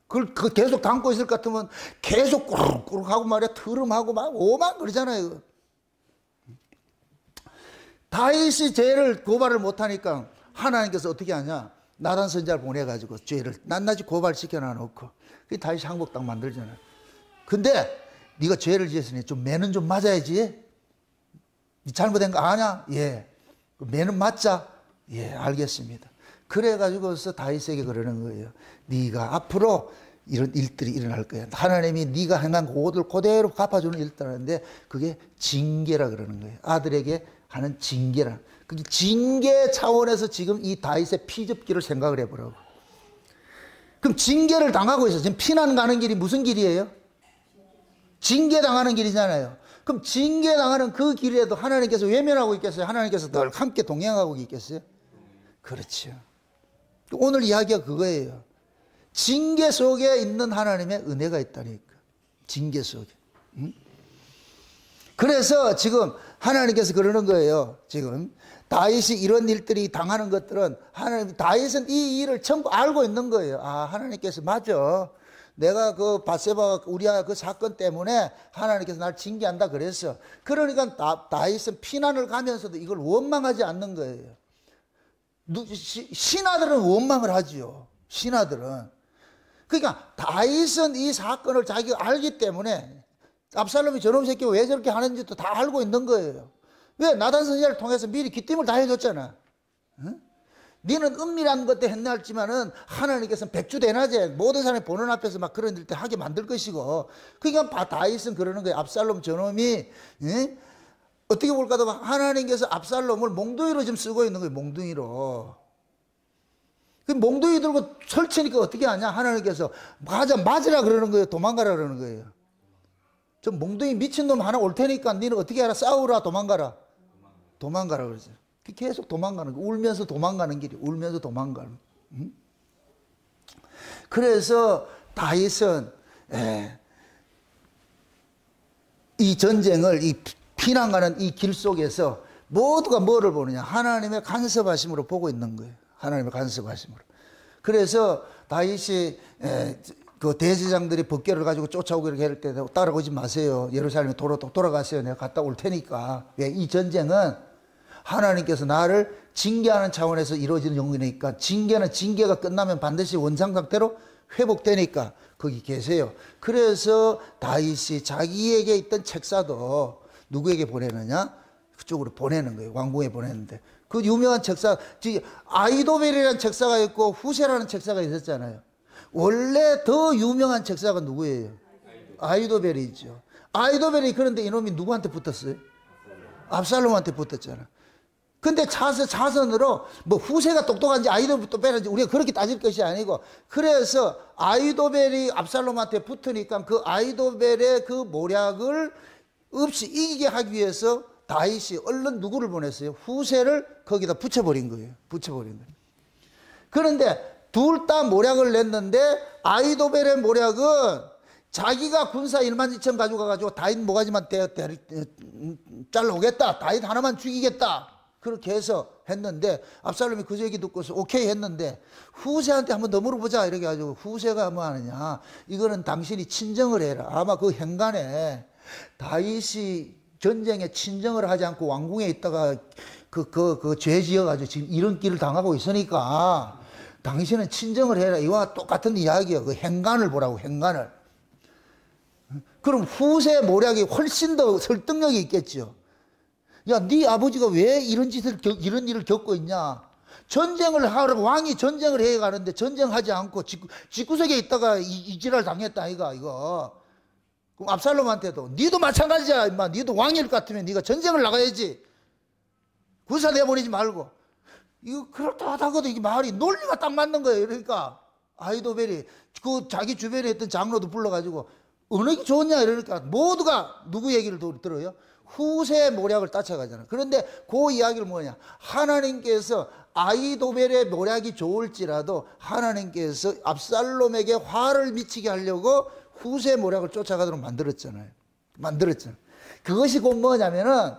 그걸 계속 담고 있을 것 같으면 계속 꾸룩꾸룩 하고 말이야. 트름하고 막 오만 그러잖아요. 다윗이 죄를 고발을 못하니까 하나님께서 어떻게 하냐. 나단 선지자를 보내가지고 죄를 낱낱이 고발시켜 놔놓고 그게 다윗이 항복 딱 만들잖아요. 근데 네가 죄를 지었으니 좀 매는 좀 맞아야지. 네 잘못된 거 아냐? 예. 매는 맞자. 예, 알겠습니다. 그래가지고서 다윗에게 그러는 거예요. 네가 앞으로 이런 일들이 일어날 거야. 하나님이 네가 행한 그것을 그대로 갚아주는 일들하는데 그게 징계라 그러는 거예요. 아들에게 하는 징계라. 그게 징계 차원에서 지금 이 다윗의 피접기를 생각을 해보라고. 그럼 징계를 당하고 있어. 지금 피난 가는 길이 무슨 길이에요? 징계 당하는 길이잖아요. 그럼 징계 당하는 그 길에도 하나님께서 외면하고 있겠어요? 하나님께서 늘 함께 동행하고 있겠어요? 그렇죠. 오늘 이야기가 그거예요. 징계 속에 있는 하나님의 은혜가 있다니까. 징계 속에. 응? 그래서 지금 하나님께서 그러는 거예요. 지금 다윗이 이런 일들이 당하는 것들은 다윗은 이 일을 전부 알고 있는 거예요. 아, 하나님께서 맞아. 내가 그 밧세바 우리아 그 사건 때문에 하나님께서 날 징계한다 그랬어. 그러니까 다윗은 피난을 가면서도 이걸 원망하지 않는 거예요. 신하들은 원망을 하지요. 신하들은. 그러니까 다윗은 이 사건을 자기가 알기 때문에 압살롬이 저놈 새끼 왜 저렇게 하는지도 다 알고 있는 거예요. 왜? 나단 선지자를 통해서 미리 기tim을 다 해줬잖아. 응? 니는 은밀한 것도 했나지만은 하나님께서는 백주대낮에 모든 사람이 보는 앞에서 막 그런 일 때 하게 만들 것이고. 그러니까 다윗은 그러는 거예요. 압살롬 저놈이 응? 어떻게 볼까도 하나님께서 압살롬을 몽둥이로 지금 쓰고 있는 거예요. 몽둥이로. 그 몽둥이 들고 설치니까 어떻게 하냐. 하나님께서 맞으라 그러는 거예요. 도망가라 그러는 거예요. 저 몽둥이 미친놈 하나 올 테니까 니는 어떻게 하라. 싸우라. 도망가라. 도망가라 그러죠. 계속 도망가는 거. 울면서 도망가는 길이. 울면서 도망가는. 응? 그래서 다윗은 이 전쟁을 이 피난가는 이 길 속에서 모두가 뭐를 보느냐. 하나님의 간섭하심으로 보고 있는 거예요. 하나님의 간섭하심으로. 그래서 다윗이 그 대제장들이 법궤를 가지고 쫓아오고 이렇게 할 때 따라오지 마세요. 예루살렘에 돌아가세요. 내가 갔다 올 테니까. 왜? 이 전쟁은 하나님께서 나를 징계하는 차원에서 이루어지는 영역이니까 징계는 징계가 끝나면 반드시 원상 상태로 회복되니까 거기 계세요. 그래서 다윗이 자기에게 있던 책사도 누구에게 보내느냐? 그쪽으로 보내는 거예요. 왕궁에 보내는데 그 유명한 책사, 아이도벨이라는 책사가 있고 후세라는 책사가 있었잖아요. 원래 더 유명한 책사가 누구예요? 아이도벨이죠. 아이도벨이 그런데 이놈이 누구한테 붙었어요? 압살롬한테 붙었잖아. 근데 자선으로 뭐 후세가 똑똑한지 아이도벨인지 우리가 그렇게 따질 것이 아니고, 그래서 아이도벨이 압살롬한테 붙으니까 그 아이도벨의 그 모략을 없이 이기게 하기 위해서 다윗이 얼른 누구를 보냈어요? 후세를 거기다 붙여버린 거예요. 붙여버린 거예요. 그런데 둘 다 모략을 냈는데 아이도벨의 모략은 자기가 군사 1만 2천 가지고 가가지고 다윗 모가지만 잘라오겠다. 다윗 하나만 죽이겠다. 그렇게 해서 했는데 압살롬이 그 얘기 듣고서 오케이 했는데 후세한테 한번 더 물어보자 이렇게 해가지고 후세가 뭐 하느냐, 이거는 당신이 친정을 해라. 아마 그 행간에 다윗이 전쟁에 친정을 하지 않고 왕궁에 있다가 그 죄 지어가지고 지금 이런 길을 당하고 있으니까 당신은 친정을 해라. 이와 똑같은 이야기예요. 그 행간을 보라고, 행간을. 그럼 후세 모략이 훨씬 더 설득력이 있겠죠. 야, 네 아버지가 왜 이런 일을 겪고 있냐? 전쟁을 하러, 왕이 전쟁을 해 가는데 전쟁하지 않고 집구석에 있다가 이지랄 당했다, 이거. 그럼 압살롬한테도, 니도 마찬가지야, 임마. 니도 왕일 것 같으면 니가 전쟁을 나가야지. 군사 내보내지 말고. 이거 그렇다하다고도 이게 말이 논리가 딱 맞는 거예요. 그러니까 아히도벨이 그 자기 주변에 있던 장로도 불러가지고 어느 게 좋냐 이러니까 모두가 누구 얘기를 들어요? 후세 모략을 따쳐가잖아. 그런데 그 이야기를 뭐냐? 하나님께서 아히도벨의 모략이 좋을지라도 하나님께서 압살롬에게 화를 미치게 하려고 후세 모략을 쫓아가도록 만들었잖아요. 그것이 곧 뭐냐면은,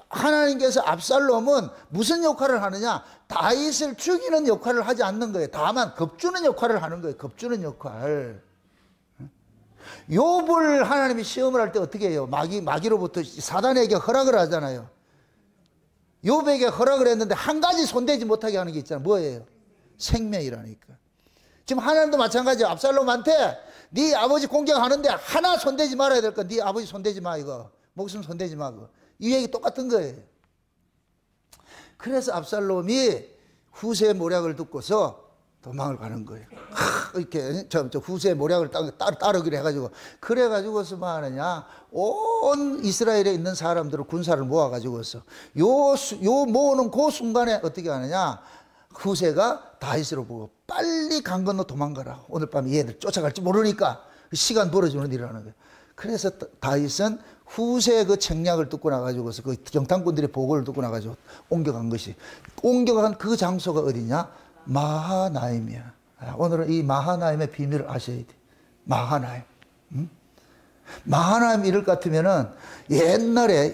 하나님께서 압살롬은 무슨 역할을 하느냐? 다윗을 죽이는 역할을 하지 않는 거예요. 다만 겁주는 역할을 하는 거예요. 겁주는 역할. 욥을 하나님이 시험을 할 때 어떻게 해요? 마귀로부터 사단에게 허락을 하잖아요. 욥에게 허락을 했는데 한 가지 손대지 못하게 하는 게 있잖아요. 뭐예요? 생명이라니까. 지금 하나님도 마찬가지예요. 압살롬한테 네 아버지 공격하는데 하나 손대지 말아야 될 거. 네 아버지 손대지 마, 이거. 목숨 손대지 마, 그거. 이 얘기 똑같은 거예요. 그래서 압살롬이 후세의 모략을 듣고서 도망을 가는 거예요. 이렇게 저 후세의 모략을 따르기로 해가지고, 그래가지고서 뭐 하느냐, 온 이스라엘에 있는 사람들을 군사를 모아가지고서 요 모으는 그 순간에 어떻게 하느냐, 후세가 다윗으로 보고 빨리 강 건너 도망가라. 오늘 밤에 얘들 쫓아갈지 모르니까 시간 벌어주는 일을 하는 거예요. 그래서 다윗은 후세의 그 책략을 듣고 나가지고서 그 정탐꾼들의 보고를 듣고 나가지고 옮겨간 그 장소가 어디냐? 마하나임이야. 오늘은 이 마하나임의 비밀을 아셔야 돼. 마하나임. 마하나임 이럴 것 같으면은 옛날에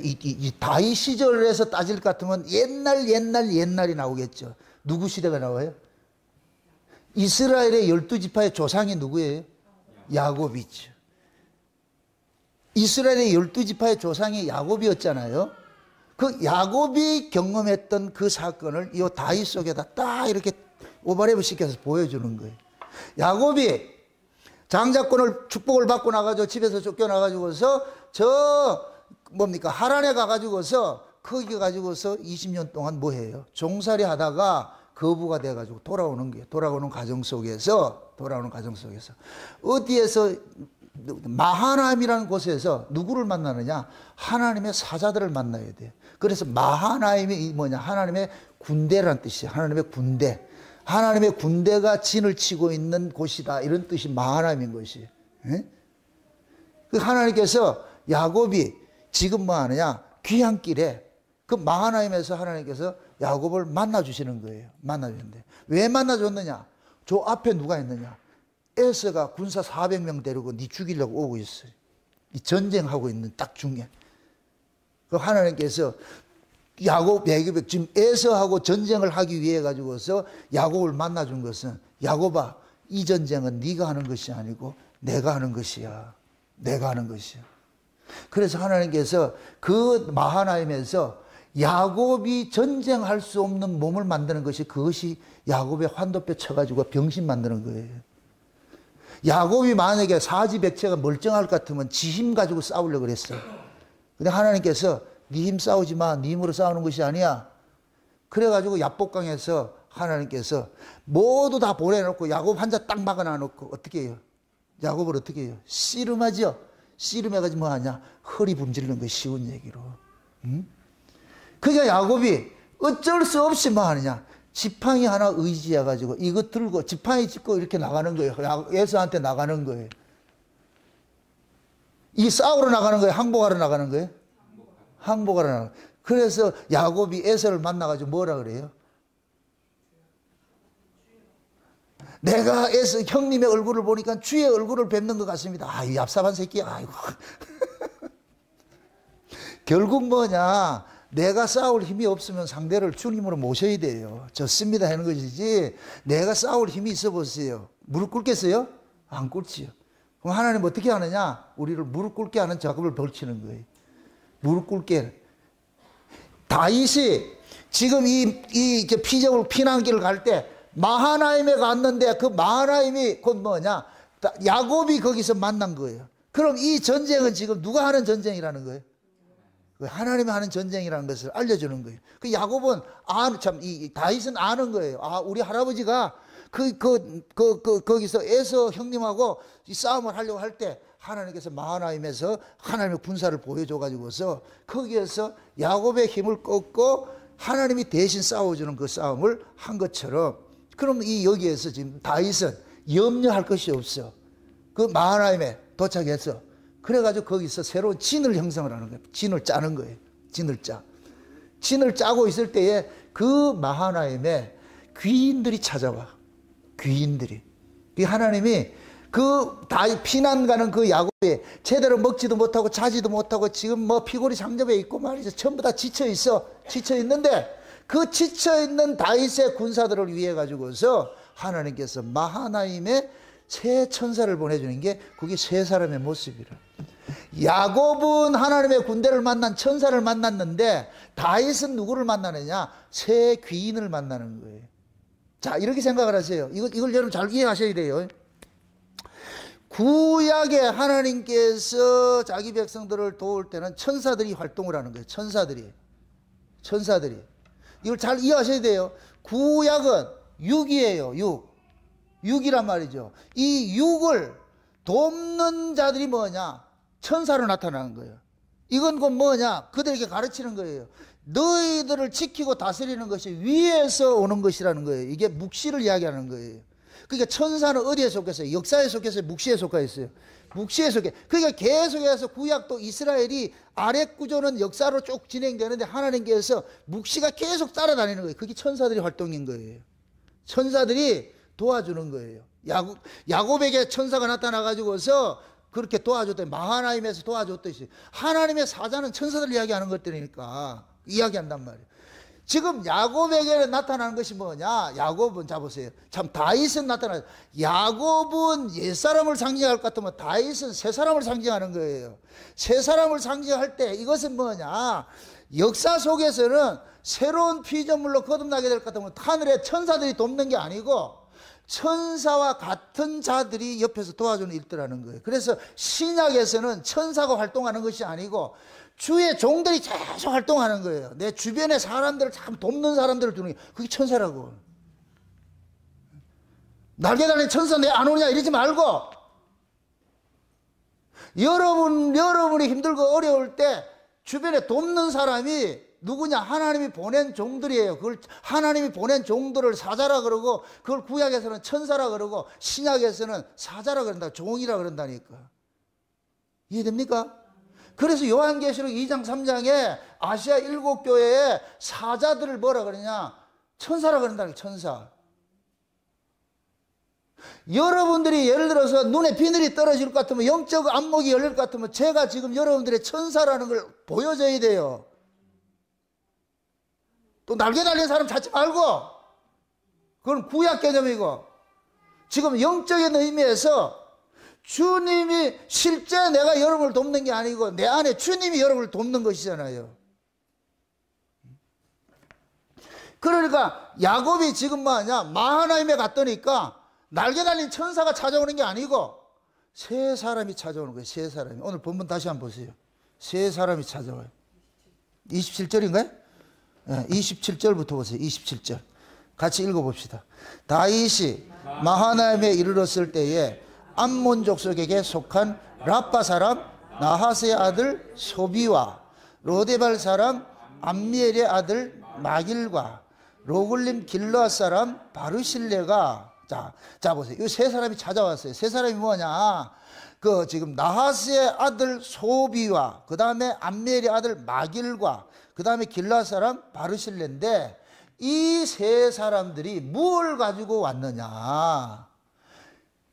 이 다윗 시절에서 따질 것 같으면 옛날이 나오겠죠. 누구 시대가 나와요? 이스라엘의 12지파의 조상이 누구예요? 야곱이죠. 이스라엘의 12지파의 조상이 야곱이었잖아요. 그 야곱이 경험했던 그 사건을 이 다윗 속에다 딱 이렇게 오버랩을 시켜서 보여주는 거예요. 야곱이 장자권을 축복을 받고 나가지고 집에서 쫓겨나가지고서 하란에 가가지고서 거기 가지고서 20년 동안 뭐 해요? 종살이 하다가 거부가 돼가지고 돌아오는 과정 속에서 어디에서 마하나임이라는 곳에서 누구를 만나느냐? 하나님의 사자들을 만나야 돼. 그래서 마하나임이 뭐냐? 하나님의 군대라는 뜻이에요. 하나님의 군대가 진을 치고 있는 곳이다. 이런 뜻이 마하나임인 것이에요. 그 하나님께서 야곱이 지금 뭐 하느냐? 귀향길에 그 마하나임에서 하나님께서 야곱을 만나주시는 거예요. 만나주는데 왜 만나줬느냐? 저 앞에 누가 있느냐? 에서가 군사 400명 데리고 니 죽이려고 오고 있어요. 이 전쟁하고 있는 딱 중에. 그 하나님께서 야곱이 지금 에서하고 전쟁을 하기 위해 가지고서 야곱을 만나준 것은, 야곱아, 이 전쟁은 네가 하는 것이 아니고 내가 하는 것이야. 그래서 하나님께서 그 마하나임에서 야곱이 전쟁할 수 없는 몸을 만드는 것이, 그것이 야곱의 환도뼈 쳐가지고 병신 만드는 거예요. 야곱이 만약에 사지백체가 멀쩡할 것 같으면 지 힘 가지고 싸우려고 그랬어요. 근데 하나님께서 네 힘 싸우지 마. 네 힘으로 싸우는 것이 아니야. 그래가지고 야복강에서 하나님께서 모두 다 보내놓고 야곱 환자 딱 막아놔놓고 어떻게 해요? 야곱을 어떻게 해요? 씨름하죠. 씨름해가지고 뭐 하냐? 허리 분질르는 거 쉬운 얘기로. 그러니까 야곱이 어쩔 수 없이 뭐 하느냐? 지팡이 하나 의지해가지고 이거 들고 지팡이 짚고 이렇게 나가는 거예요. 에서한테 나가는 거예요. 이 싸우러 나가는 거예요? 항복하러 나가는 거예요? 항복하러 나가는 거예요. 그래서 야곱이 에서를 만나가지고 뭐라 그래요? 내가 애써 형님의 얼굴을 보니까 주의 얼굴을 뵙는 것 같습니다. 아, 이 얍삽한 새끼. 아이고. 결국 뭐냐? 내가 싸울 힘이 없으면 상대를 주님으로 모셔야 돼요. 졌습니다 하는 것이지, 내가 싸울 힘이 있어 보세요. 무릎 꿇겠어요? 안 꿇지요. 그럼 하나님 어떻게 하느냐? 우리를 무릎 꿇게 하는 작업을 벌치는 거예요. 무릎 꿇게. 다윗이 지금 이 피적을 피난길을 갈 때 마하나임에 갔는데, 그 마하나임이 곧 뭐냐? 야곱이 거기서 만난 거예요. 그럼 이 전쟁은 지금 누가 하는 전쟁이라는 거예요? 하나님이 하는 전쟁이라는 것을 알려주는 거예요. 그 야곱은 이 다윗은 아는 거예요. 아, 우리 할아버지가 거기서 에서 형님하고 이 싸움을 하려고 할 때 하나님께서 마하나임에서 하나님의 군사를 보여줘가지고서 거기에서 야곱의 힘을 꺾고 하나님이 대신 싸워주는 그 싸움을 한 것처럼, 그럼 여기에서 지금 다윗은 염려할 것이 없어. 그 마하나임에 도착해서 그래가지고 거기서 새로운 진을 형성을 하는 거예요. 진을 짜는 거예요. 진을 짜고 있을 때에 그 마하나임에 귀인들이 찾아와. 귀인들이. 하나님이 피난 가는 그 야곱이 제대로 먹지도 못하고 자지도 못하고 지금 뭐 피골이 상접해 있고 말이죠. 전부 다 지쳐 있는데 그 지쳐 있는 다윗의 군사들을 위해 가지고서 하나님께서 마하나임에 새 천사를 보내주는 게 그게 세 사람의 모습이라. 야곱은 하나님의 군대를 만난 천사를 만났는데 다윗은 누구를 만나느냐? 새 귀인을 만나는 거예요. 자, 이렇게 생각을 하세요. 이걸 여러분 잘 이해하셔야 돼요. 구약에 하나님께서 자기 백성들을 도울 때는 천사들이 활동을 하는 거예요. 천사들이. 이걸 잘 이해하셔야 돼요. 구약은 육이에요. 육이란 말이죠. 이 육을 돕는 자들이 뭐냐? 천사로 나타나는 거예요. 이건 곧 뭐냐? 그들에게 가르치는 거예요. 너희들을 지키고 다스리는 것이 위에서 오는 것이라는 거예요. 이게 묵시를 이야기하는 거예요. 그러니까 천사는 어디에 속했어요? 역사에 속했어요? 묵시에 속해 있어요? 묵시에 속해. 그러니까 계속해서 구약도 이스라엘이 아래 구조는 역사로 쭉 진행되는데 하나님께서 묵시가 계속 따라다니는 거예요. 그게 천사들의 활동인 거예요. 천사들이 도와주는 거예요. 야곱에게 천사가 나타나가지고서 그렇게 도와줬더니, 마하나임에서 도와줬듯이 하나님의 사자는 천사들 이야기하는 것들이니까 이야기한단 말이에요. 지금 야곱에게 나타나는 것이 뭐냐? 야곱은, 자보세요. 참, 다윗은 나타나요. 야곱은 옛사람을 상징할 것 같으면 다윗은 새사람을 상징하는 거예요. 새사람을 상징할 때 이것은 뭐냐? 역사 속에서는 새로운 피조물로 거듭나게 될 것 같으면 하늘의 천사들이 돕는 게 아니고 천사와 같은 자들이 옆에서 도와주는 일들하는 거예요. 그래서 신약에서는 천사가 활동하는 것이 아니고 주의 종들이 계속 활동하는 거예요. 내 주변의 사람들을 참 돕는 사람들을 두는 게 그게 천사라고. 날개 달린 천사 내 안 오냐 이러지 말고, 여러분이 힘들고 어려울 때 주변에 돕는 사람이 누구냐? 하나님이 보낸 종들이에요. 그걸 하나님이 보낸 종들을 사자라 그러고, 그걸 구약에서는 천사라 그러고, 신약에서는 사자라 그런다, 종이라 그런다니까. 이해됩니까? 그래서 요한계시록 2장 3장에 아시아 7교회에 사자들을 뭐라 그러냐? 천사라 그런다니까. 천사. 여러분들이 예를 들어서 눈에 비늘이 떨어질 것 같으면, 영적 안목이 열릴 것 같으면 제가 지금 여러분들의 천사라는 걸 보여줘야 돼요. 또 날개 달린 사람 찾지 말고, 그건 구약 개념이고, 지금 영적인 의미에서 주님이 실제 내가 여러분을 돕는 게 아니고 내 안에 주님이 여러분을 돕는 것이잖아요. 그러니까 야곱이 지금 뭐하냐? 마하나임에 갔더니까 날개 달린 천사가 찾아오는 게 아니고 세 사람이 찾아오는 거예요. 세 사람이. 오늘 본문 다시 한번 보세요. 세 사람이 찾아와요. 27절인가요? 네, 27절부터 보세요. 27절. 같이 읽어봅시다. 다윗이 마하나임에 이르렀을 때에 암몬 족속에게 속한 라빠 사람 나하스의 아들 소비와 로데발 사람 암미엘의 아들 마길과 로글림 길르앗 사람 바르실레가, 자 보세요. 이 세 사람이 찾아왔어요. 세 사람이 뭐냐? 지금 나하스의 아들 소비와 그 다음에 암미엘의 아들 마길과 그 다음에 길르앗 사람 바르실레인데, 이 세 사람들이 뭘 가지고 왔느냐?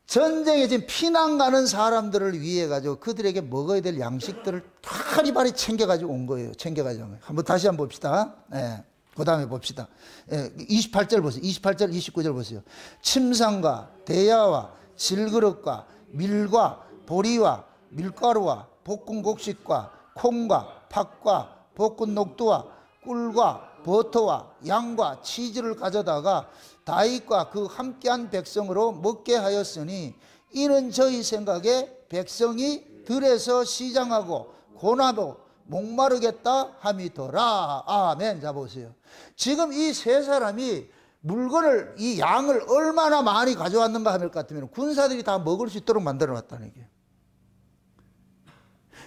전쟁에 지금 피난 가는 사람들을 위해 가지고 그들에게 먹어야 될 양식들을 바리바리 챙겨가지고 온 거예요. 챙겨가지고. 다시 한번 봅시다. 예. 그 다음에 봅시다. 예. 28절 보세요. 28절, 29절 보세요. 침상과 대야와 질그릇과 밀과 보리와 밀가루와 볶은 곡식과 콩과 팥과 볶은 녹두와 꿀과 버터와 양과 치즈를 가져다가 다윗과 그 함께한 백성으로 먹게 하였으니 이는 저희 생각에 백성이 들에서 시장하고 고나고 목마르겠다 함이더라. 아멘. 자 보세요. 지금 이 세 사람이 물건을, 이 양을 얼마나 많이 가져왔는가 하면 같으면 군사들이 다 먹을 수 있도록 만들어 놨다는 게.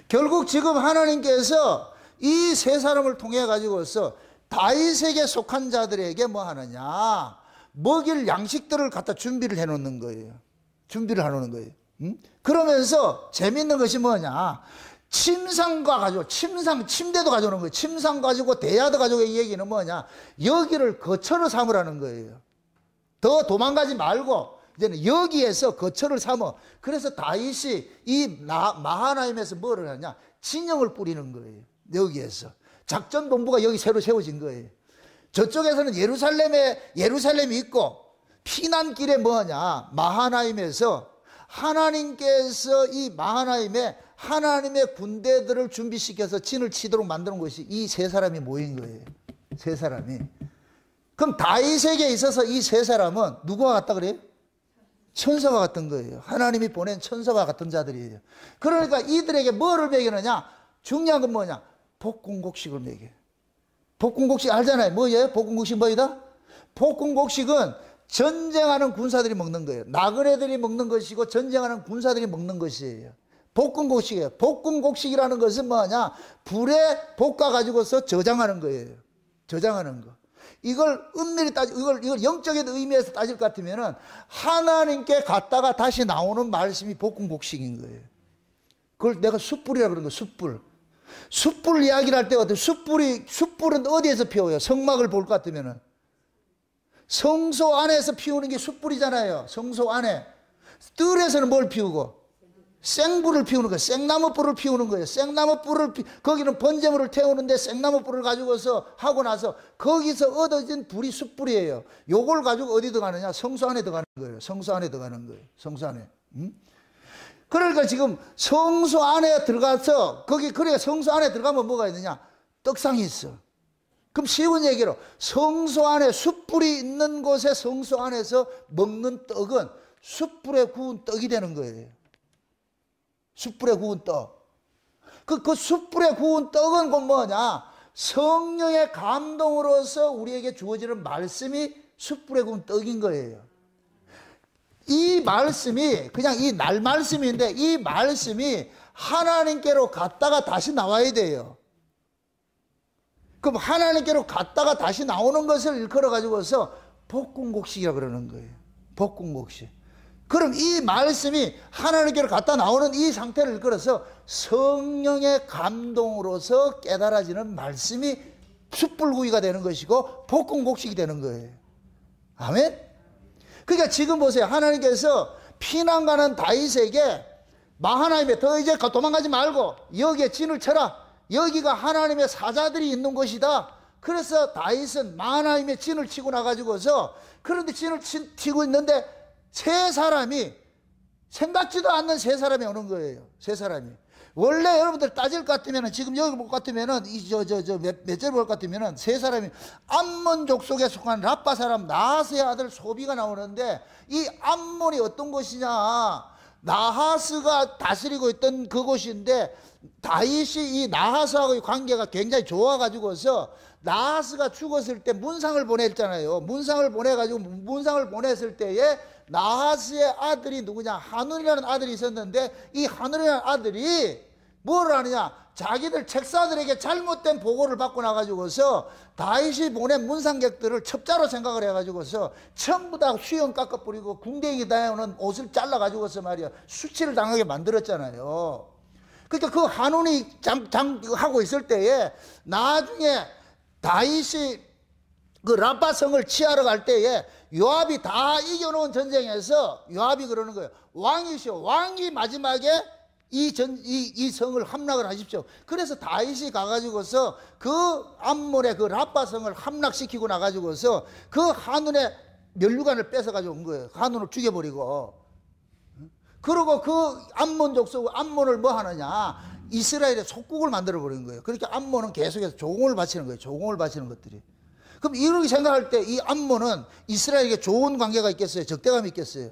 결국 지금 하나님께서 이 세 사람을 통해 가지고서 다윗에게 속한 자들에게 뭐 하느냐? 먹일 양식들을 갖다 준비를 해 놓는 거예요. 준비를 해 놓는 거예요. 그러면서 재밌는 것이 뭐냐? 침상과 가지고, 침대도 가져오는 거예요. 침상 가지고, 대야도 가지고, 이 얘기는 뭐냐? 여기를 거처로 삼으라는 거예요. 더 도망가지 말고, 이제는 여기에서 거처를 삼어. 그래서 다윗이 이 마하나임에서 뭐를 하냐? 진영을 뿌리는 거예요. 여기에서. 작전본부가 여기 새로 세워진 거예요. 저쪽에서는 예루살렘이 있고, 피난길에 뭐냐? 마하나임에서 하나님께서 이 마하나임에 하나님의 군대들을 준비시켜서 진을 치도록 만드는 것이 이 세 사람이 모인 거예요. 세 사람이. 그럼 다윗에게 있어서 이 세 사람은 누구와 같다 그래요? 천사와 같은 거예요. 하나님이 보낸 천사와 같은 자들이에요. 그러니까 이들에게 뭐를 먹이느냐? 중요한 건 뭐냐? 볶음곡식을 먹여요. 볶음곡식 알잖아요. 뭐예요? 볶음곡식 뭐이다? 볶음곡식은 전쟁하는 군사들이 먹는 거예요. 나그네들이 먹는 것이고 전쟁하는 군사들이 먹는 것이에요. 볶음곡식이에요. 볶음곡식이라는 것은 뭐냐? 불에 볶아가지고서 저장하는 거예요. 저장하는 거. 이걸 엄밀히 이걸 영적인 의미에서 따질 것 같으면은 하나님께 갔다가 다시 나오는 말씀이 볶음곡식인 거예요. 그걸 내가 숯불이라고 그러는 거예요. 숯불. 숯불 이야기를 할 때 어때? 숯불은 어디에서 피워요? 성막을 볼 것 같으면은. 성소 안에서 피우는 게 숯불이잖아요. 성소 안에. 뜰에서는 뭘 피우고? 생불을 피우는 거예요. 생나무 불을 피우는 거예요. 생나무 불을 거기는 번제물을 태우는데 생나무 불을 가지고서 하고 나서 거기서 얻어진 불이 숯불이에요. 요걸 가지고 어디 들어가느냐? 성소 안에 들어가는 거예요. 성소 안에 들어가는 거예요. 성소 안에. 그러니까 지금 성소 안에 들어가서 그러니까 성소 안에 들어가면 뭐가 있느냐? 떡상이 있어. 그럼 쉬운 얘기로 성소 안에 숯불이 있는 곳에 성소 안에서 먹는 떡은 숯불에 구운 떡이 되는 거예요. 숯불에 구운 떡. 그 숯불에 구운 떡은 뭐냐? 성령의 감동으로서 우리에게 주어지는 말씀이 숯불에 구운 떡인 거예요. 이 말씀이 그냥 이 날 말씀인데 이 말씀이 하나님께로 갔다가 다시 나와야 돼요. 그럼 하나님께로 갔다가 다시 나오는 것을 일컬어 가지고서 볶음곡식이라고 그러는 거예요. 볶음곡식. 그럼 이 말씀이 하나님께로 갔다 나오는 이 상태를 일컬어서 성령의 감동으로서 깨달아지는 말씀이 숯불구이가 되는 것이고 볶음곡식이 되는 거예요. 아멘? 그러니까 지금 보세요. 하나님께서 피난 가는 다윗에게 마하나임에 더 이제 도망가지 말고 여기에 진을 쳐라. 여기가 하나님의 사자들이 있는 곳이다. 그래서 다윗은 마하나임에 진을 치고 나가지고서 그런데 진을 치고 있는데 세 사람이 생각지도 않는 세 사람이 오는 거예요. 세 사람이. 원래 여러분들 따질 것 같으면 지금 여기 볼 것 같으면은 몇 절 볼 것 같으면은 세 사람이 암몬족 속에 속한 라빠 사람 나하스의 아들 소비가 나오는데 이 암몬이 어떤 곳이냐? 나하스가 다스리고 있던 그곳인데 다윗이 이 나하스하고의 관계가 굉장히 좋아가지고서 나하스가 죽었을 때 문상을 보냈잖아요. 문상을 보내가지고 문상을 보냈을 때에 나하스의 아들이 누구냐? 하눈이라는 아들이 있었는데 이 하눈이라는 아들이 뭘 하느냐? 자기들 책사들에게 잘못된 보고를 받고 나가지고서 다윗이 보낸 문상객들을 첩자로 생각을 해가지고서 전부 다 수염 깎아뿌리고 궁뎅이 다녀오는 옷을 잘라가지고서 말이야 수치를 당하게 만들었잖아요. 그러니까 그 하눈이 하고 있을 때에 나중에 다윗이 그 라빠성을 치하러 갈 때에 요압이 다 이겨놓은 전쟁에서 요압이 그러는 거예요. 왕이시오. 왕이 마지막에 이 성을 함락을 하십시오. 그래서 다윗이 가가지고서 그 암몬의 그 라빠성을 함락시키고 나가지고서 그 한눈의 면류관을 뺏어가지고 온 거예요. 한눈을 죽여버리고. 그리고 그 암몬 족속, 암몬을 뭐 하느냐. 이스라엘의 속국을 만들어버린 거예요. 그러니까 암몬은 계속해서 조공을 바치는 거예요. 조공을 바치는 것들이. 그럼 이렇게 생각할 때 이 암몬은 이스라엘에게 좋은 관계가 있겠어요? 적대감이 있겠어요?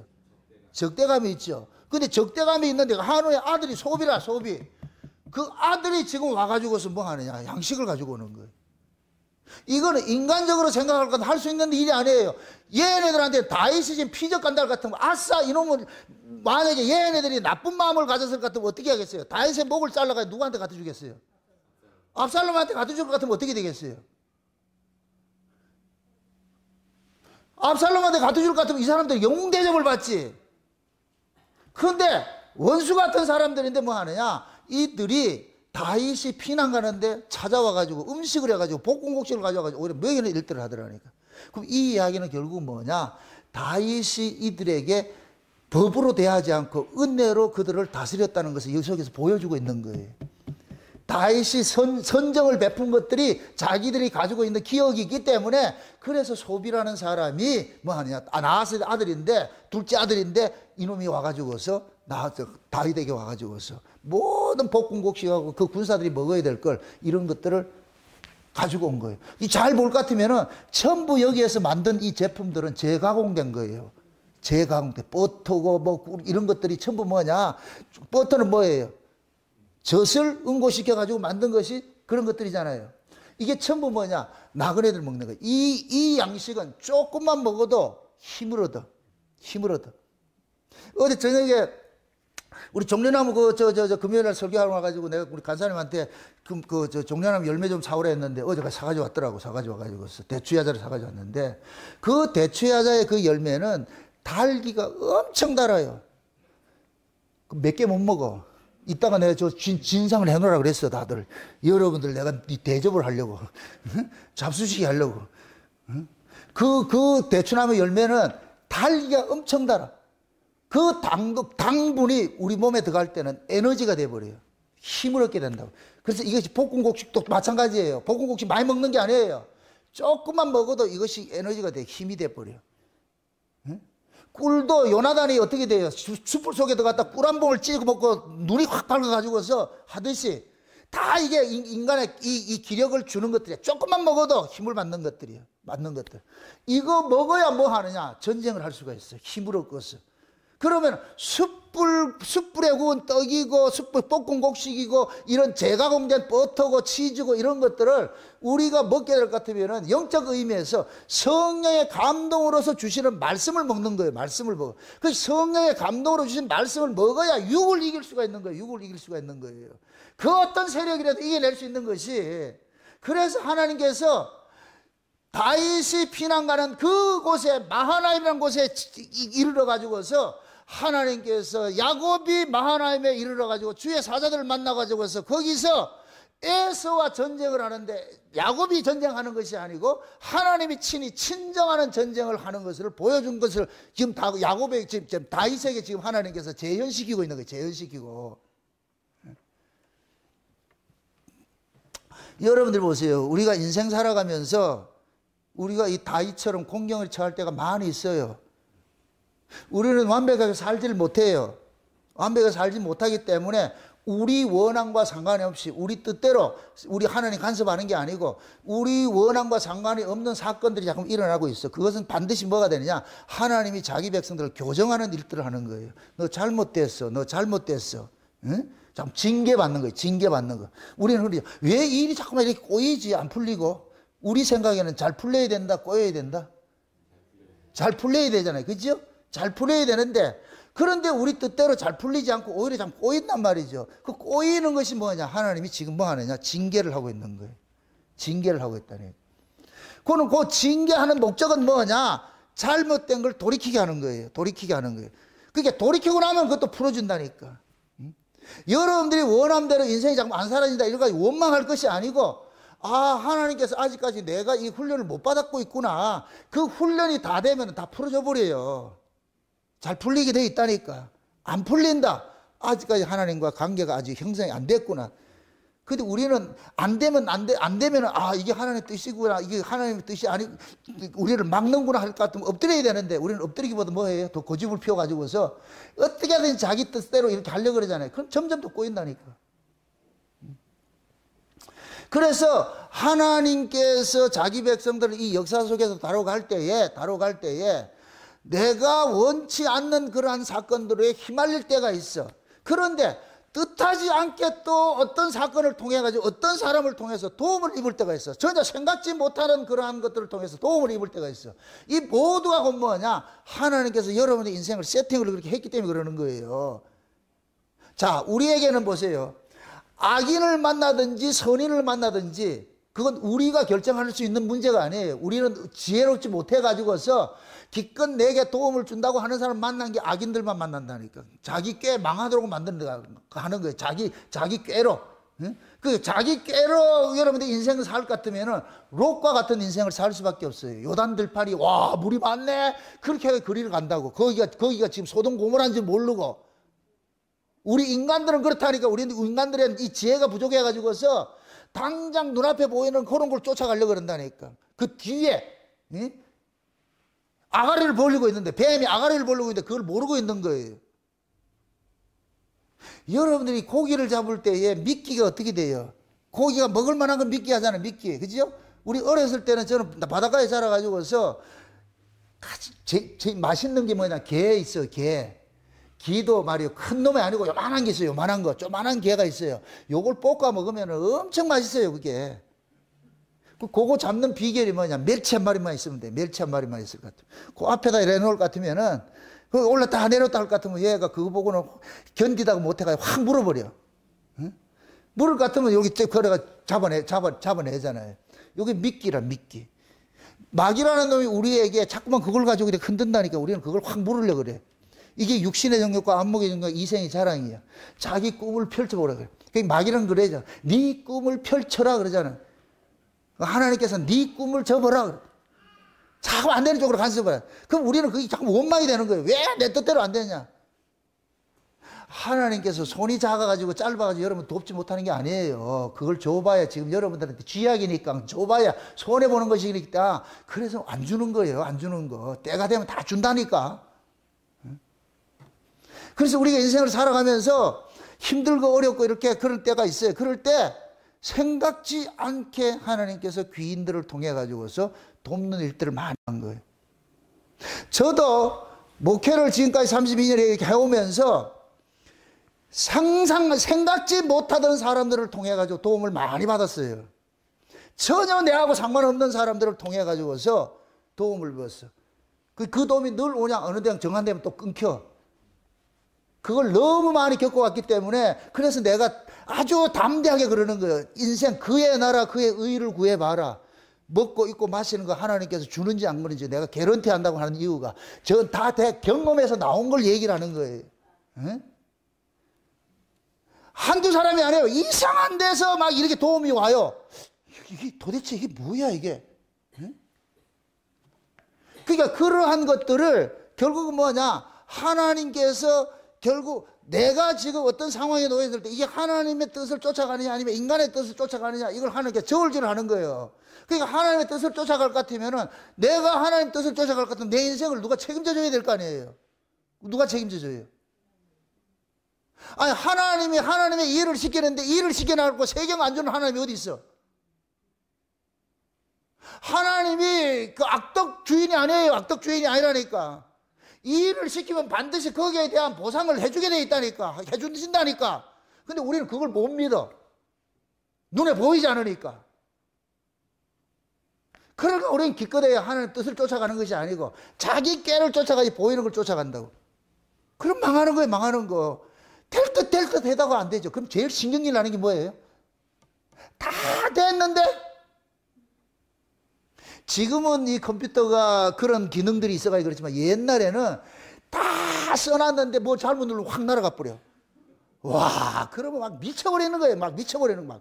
적대감이 있죠. 근데 적대감이 있는데 한우의 아들이 소비라, 소비. 그 아들이 지금 와가지고서 뭐 하느냐. 양식을 가지고 오는 거예요. 이거는 인간적으로 생각할 건 할 수 있는 일이 아니에요. 얘네들한테 다윗이 지금 피적 간달 같은 거, 아싸, 이놈은 만약에 얘네들이 나쁜 마음을 가졌을 것 같으면 어떻게 하겠어요? 다윗의 목을 잘라가지고 누구한테 갖다 주겠어요? 압살롬한테 갖다 줄 것 같으면 어떻게 되겠어요? 압살롬한테 갖다 줄 것 같으면 이 사람들 영웅 대접을 받지. 그런데 원수 같은 사람들인데 뭐 하느냐? 이들이 다윗이 피난 가는데 찾아와가지고 음식을 해가지고 볶음국수를 가져와가지고 오히려 먹이는 일들을 하더라니까. 그럼 이 이야기는 결국 뭐냐? 다윗이 이들에게 법으로 대하지 않고 은혜로 그들을 다스렸다는 것을 여기서 보여주고 있는 거예요. 다윗이 선정을 베푼 것들이 자기들이 가지고 있는 기억이기 때문에 그래서 소비라는 사람이 뭐 하느냐. 나아스의 아들인데 둘째 아들인데 이놈이 와가지고서 다윗에게 와가지고서 모든 볶음국수하고 그 군사들이 먹어야 될 걸 이런 것들을 가지고 온 거예요. 잘 볼 것 같으면은 전부 여기에서 만든 이 제품들은 재가공된 거예요. 재가공된 버터고 뭐 이런 것들이 전부 뭐냐. 버터는 뭐예요? 젖을 응고시켜가지고 만든 것이 그런 것들이잖아요. 이게 전부 뭐냐? 나그네들 먹는 거예요. 이 양식은 조금만 먹어도 힘을 얻어. 힘을 얻어. 어제 저녁에 우리 종려나무 금요일날 설교하러 와가지고 내가 우리 간사님한테 종려나무 열매 좀 사오라 했는데 어제가 사가지고 왔더라고. 사가지고 와가지고 대추야자를 사가지고 왔는데 그 대추야자의 그 열매는 달기가 엄청 달아요. 몇 개 못 먹어. 이따가 내가 진상을 해놓으라 그랬어, 다들. 여러분들 내가 대접을 하려고. 잡수시게 하려고. 그 대추나무 열매는 달기가 엄청 달아. 그 당분이 우리 몸에 들어갈 때는 에너지가 돼버려요. 힘을 얻게 된다고. 그래서 이것이 볶음국식도 마찬가지예요. 볶음국식 많이 먹는 게 아니에요. 조금만 먹어도 이것이 에너지가 돼, 힘이 돼버려요. 꿀도 요나단이 어떻게 돼요? 숯불 속에 들어갔다 꿀 한 봉을 찌고 먹고 눈이 확 밝아가지고서 하듯이 다 이게 인간의 이 기력을 주는 것들이야. 조금만 먹어도 힘을 받는 것들이에요. 맞는 것들. 이거 먹어야 뭐 하느냐? 전쟁을 할 수가 있어요. 힘을 얻고서. 그러면 숯불에 구운 떡이고 숯불 볶음국식이고 이런 재가공된 버터고 치즈고 이런 것들을 우리가 먹게 될 것 같으면 영적 의미에서 성령의 감동으로서 주시는 말씀을 먹는 거예요. 말씀을 먹어. 그 성령의 감동으로 주신 말씀을 먹어야 육을 이길 수가 있는 거예요. 육을 이길 수가 있는 거예요. 그 어떤 세력이라도 이겨낼 수 있는 것이. 그래서 하나님께서 다윗이 피난 가는 그곳에 마하나임이라는 곳에 이르러 가지고서 하나님께서 야곱이 마하나임에 이르러 가지고 주의 사자들을 만나 가지고서 거기서 에서와 전쟁을 하는데 야곱이 전쟁하는 것이 아니고 하나님이 친히 친정하는 전쟁을 하는 것을 보여준 것을 지금 야곱의 지금 다윗에게 지금 하나님께서 재현시키고 있는 거예요. 재현시키고. 여러분들 보세요. 우리가 인생 살아가면서 우리가 이 다윗처럼 공경을 처할 때가 많이 있어요. 우리는 완벽하게 살지를 못해요. 완벽하게 살지 못하기 때문에 우리 원함과 상관이 없이 우리 뜻대로 우리 하나님 간섭하는 게 아니고 우리 원함과 상관이 없는 사건들이 자꾸 일어나고 있어. 그것은 반드시 뭐가 되느냐? 하나님이 자기 백성들을 교정하는 일들을 하는 거예요. 너 잘못됐어. 너 잘못됐어. 응? 참 징계받는 거예요. 징계받는 거. 우리는 그러죠. 왜 이 일이 자꾸만 이렇게 꼬이지? 안 풀리고? 우리 생각에는 잘 풀려야 된다, 꼬여야 된다? 잘 풀려야 되잖아요. 그죠? 잘 풀려야 되는데, 그런데 우리 뜻대로 잘 풀리지 않고 오히려 참 꼬인단 말이죠. 그 꼬이는 것이 뭐냐? 하나님이 지금 뭐 하느냐? 징계를 하고 있는 거예요. 징계를 하고 있다니. 그는 그 징계하는 목적은 뭐냐? 잘못된 걸 돌이키게 하는 거예요. 돌이키게 하는 거예요. 그러니까 돌이키고 나면 그것도 풀어준다니까. 여러분들이 원함대로 인생이 자꾸 안 사라진다 이런 거 원망할 것이 아니고 아, 하나님께서 아직까지 내가 이 훈련을 못 받았고 있구나. 그 훈련이 다 되면 다 풀어져 버려요. 잘 풀리게 돼 있다니까. 안 풀린다. 아직까지 하나님과 관계가 아직 형성이 안 됐구나. 근데 우리는 안 되면 아, 이게 하나님의 뜻이구나. 이게 하나님의 뜻이 아니, 우리를 막는구나 할 것 같으면 엎드려야 되는데, 우리는 엎드리기보다 뭐 해요? 더 고집을 피워가지고서 어떻게든 자기 뜻대로 이렇게 하려고 그러잖아요. 그럼 점점 더 꼬인다니까. 그래서 하나님께서 자기 백성들을 이 역사 속에서 다뤄갈 때에 내가 원치 않는 그러한 사건들에 휘말릴 때가 있어. 그런데 뜻하지 않게 또 어떤 사건을 통해 가지고 어떤 사람을 통해서 도움을 입을 때가 있어. 전혀 생각지 못하는 그러한 것들을 통해서 도움을 입을 때가 있어. 이 모두가 곧 뭐냐? 하나님께서 여러분의 인생을 세팅을 그렇게 했기 때문에 그러는 거예요. 자, 우리에게는 보세요. 악인을 만나든지 선인을 만나든지 그건 우리가 결정할 수 있는 문제가 아니에요. 우리는 지혜롭지 못해가지고서 기껏 내게 도움을 준다고 하는 사람 만난 게 악인들만 만난다니까. 자기 꾀 망하도록 만든다 하는 거예요. 자기 꾀로. 그 자기 꾀로 여러분들 인생을 살 것 같으면은 롯과 같은 인생을 살 수밖에 없어요. 요단 들판이 와 물이 많네. 그렇게 그리를 간다고. 거기가 지금 소돔 고모라인지 모르고. 우리 인간들은 그렇다니까. 우리 인간들은 이 지혜가 부족해가지고서 당장 눈앞에 보이는 그런 걸 쫓아가려고 그런다니까. 그 뒤에 아가리를 벌리고 있는데, 뱀이 아가리를 벌리고 있는데 그걸 모르고 있는 거예요. 여러분들이 고기를 잡을 때에 미끼가 어떻게 돼요? 고기가 먹을 만한 건 미끼 하잖아요. 미끼. 그죠? 우리 어렸을 때는 저는 바닷가에 자라가지고서 제일 맛있는 게 뭐냐? 게 있어요. 게. 기도 말이요. 큰 놈이 아니고 요만한 게 있어요. 요만한 거. 조만한 게가 있어요. 요걸 볶아 먹으면 엄청 맛있어요. 그게. 그거 잡는 비결이 뭐냐? 멸치 한 마리만 있으면 돼. 멸치 한 마리만 있을 것 같아. 그 앞에다 내놓을 것 같으면은, 그 올랐다 내렸다 할 것 같으면 얘가 그거 보고는 견디다가 못해가지고 확 물어버려. 응? 물을 것 같으면 여기 걸어가 잡아내잖아요. 여기 미끼라, 미끼. 마귀라는 놈이 우리에게 자꾸만 그걸 가지고 이렇게 흔든다니까 우리는 그걸 확 물으려고 그래. 이게 육신의 정욕과 안목의 정욕, 이생의 자랑이야. 자기 꿈을 펼쳐보라 그래. 그러니까 마귀는 그러죠. 네 꿈을 펼쳐라 그러잖아. 하나님께서 네 꿈을 접어라 그래. 자꾸 안 되는 쪽으로 간섭을 해. 그럼 우리는 그게 자꾸 원망이 되는 거예요. 왜 내 뜻대로 안 되냐? 하나님께서 손이 작아가지고 짧아가지고 여러분 돕지 못하는 게 아니에요. 그걸 줘봐야 지금 여러분들한테 쥐약이니까 줘봐야 손해보는 것이니까. 그래서 안 주는 거예요. 안 주는 거. 때가 되면 다 준다니까. 그래서 우리가 인생을 살아가면서 힘들고 어렵고 이렇게 그럴 때가 있어요. 그럴 때 생각지 않게 하나님께서 귀인들을 통해 가지고서 돕는 일들을 많이 한 거예요. 저도 목회를 지금까지 32년 이렇게 해오면서 생각지 못하던 사람들을 통해 가지고 도움을 많이 받았어요. 전혀 내하고 상관없는 사람들을 통해 가지고서 도움을 받았어. 그 도움이 늘 오냐 어느 데 정한 되면 또 끊겨. 그걸 너무 많이 겪어왔기 때문에 그래서 내가 아주 담대하게 그러는 거예요. 인생 그의 나라 그의 의를 구해봐라. 먹고 입고 마시는 거 하나님께서 주는지 안 주는지 내가 개런티 한다고 하는 이유가 저 다 경험에서 나온 걸 얘기를 하는 거예요. 에? 한두 사람이 아니에요. 이상한 데서 막 이렇게 도움이 와요. 이게 도대체 이게 뭐야 이게. 에? 그러니까 그러한 것들을 결국은 뭐냐 하나님께서 결국 내가 지금 어떤 상황에 놓여 있을 때 이게 하나님의 뜻을 쫓아가느냐 아니면 인간의 뜻을 쫓아가느냐 이걸 하나님께 저울질을 하는 거예요. 그러니까 하나님의 뜻을 쫓아갈 것 같으면은 내가 하나님의 뜻을 쫓아갈 것 같으면 내 인생을 누가 책임져 줘야 될 거 아니에요. 누가 책임져 줘요? 아니 하나님의 일을 시키는데 일을 시켜놓고 세경 안 주는 하나님이 어디 있어? 하나님이 그 악덕 주인이 아니에요. 악덕 주인이 아니라니까. 이 일을 시키면 반드시 거기에 대한 보상을 해주게 돼 있다니까. 해준다니까. 근데 우리는 그걸 못 믿어. 눈에 보이지 않으니까. 그러니까 우리는 기껏해야 하나님 뜻을 쫓아가는 것이 아니고 자기 꾀를 쫓아가지 보이는 걸 쫓아간다고. 그럼 망하는 거예요. 망하는 거. 될 듯 해다가 안 되죠. 그럼 제일 신경질 나는 게 뭐예요? 다 됐는데 지금은 이 컴퓨터가 그런 기능들이 있어가지고 그렇지만 옛날에는 다 써놨는데 뭐 잘못 누르면 확 날아가 버려. 와, 그러면 막 미쳐버리는 거예요. 막 미쳐버리는 막.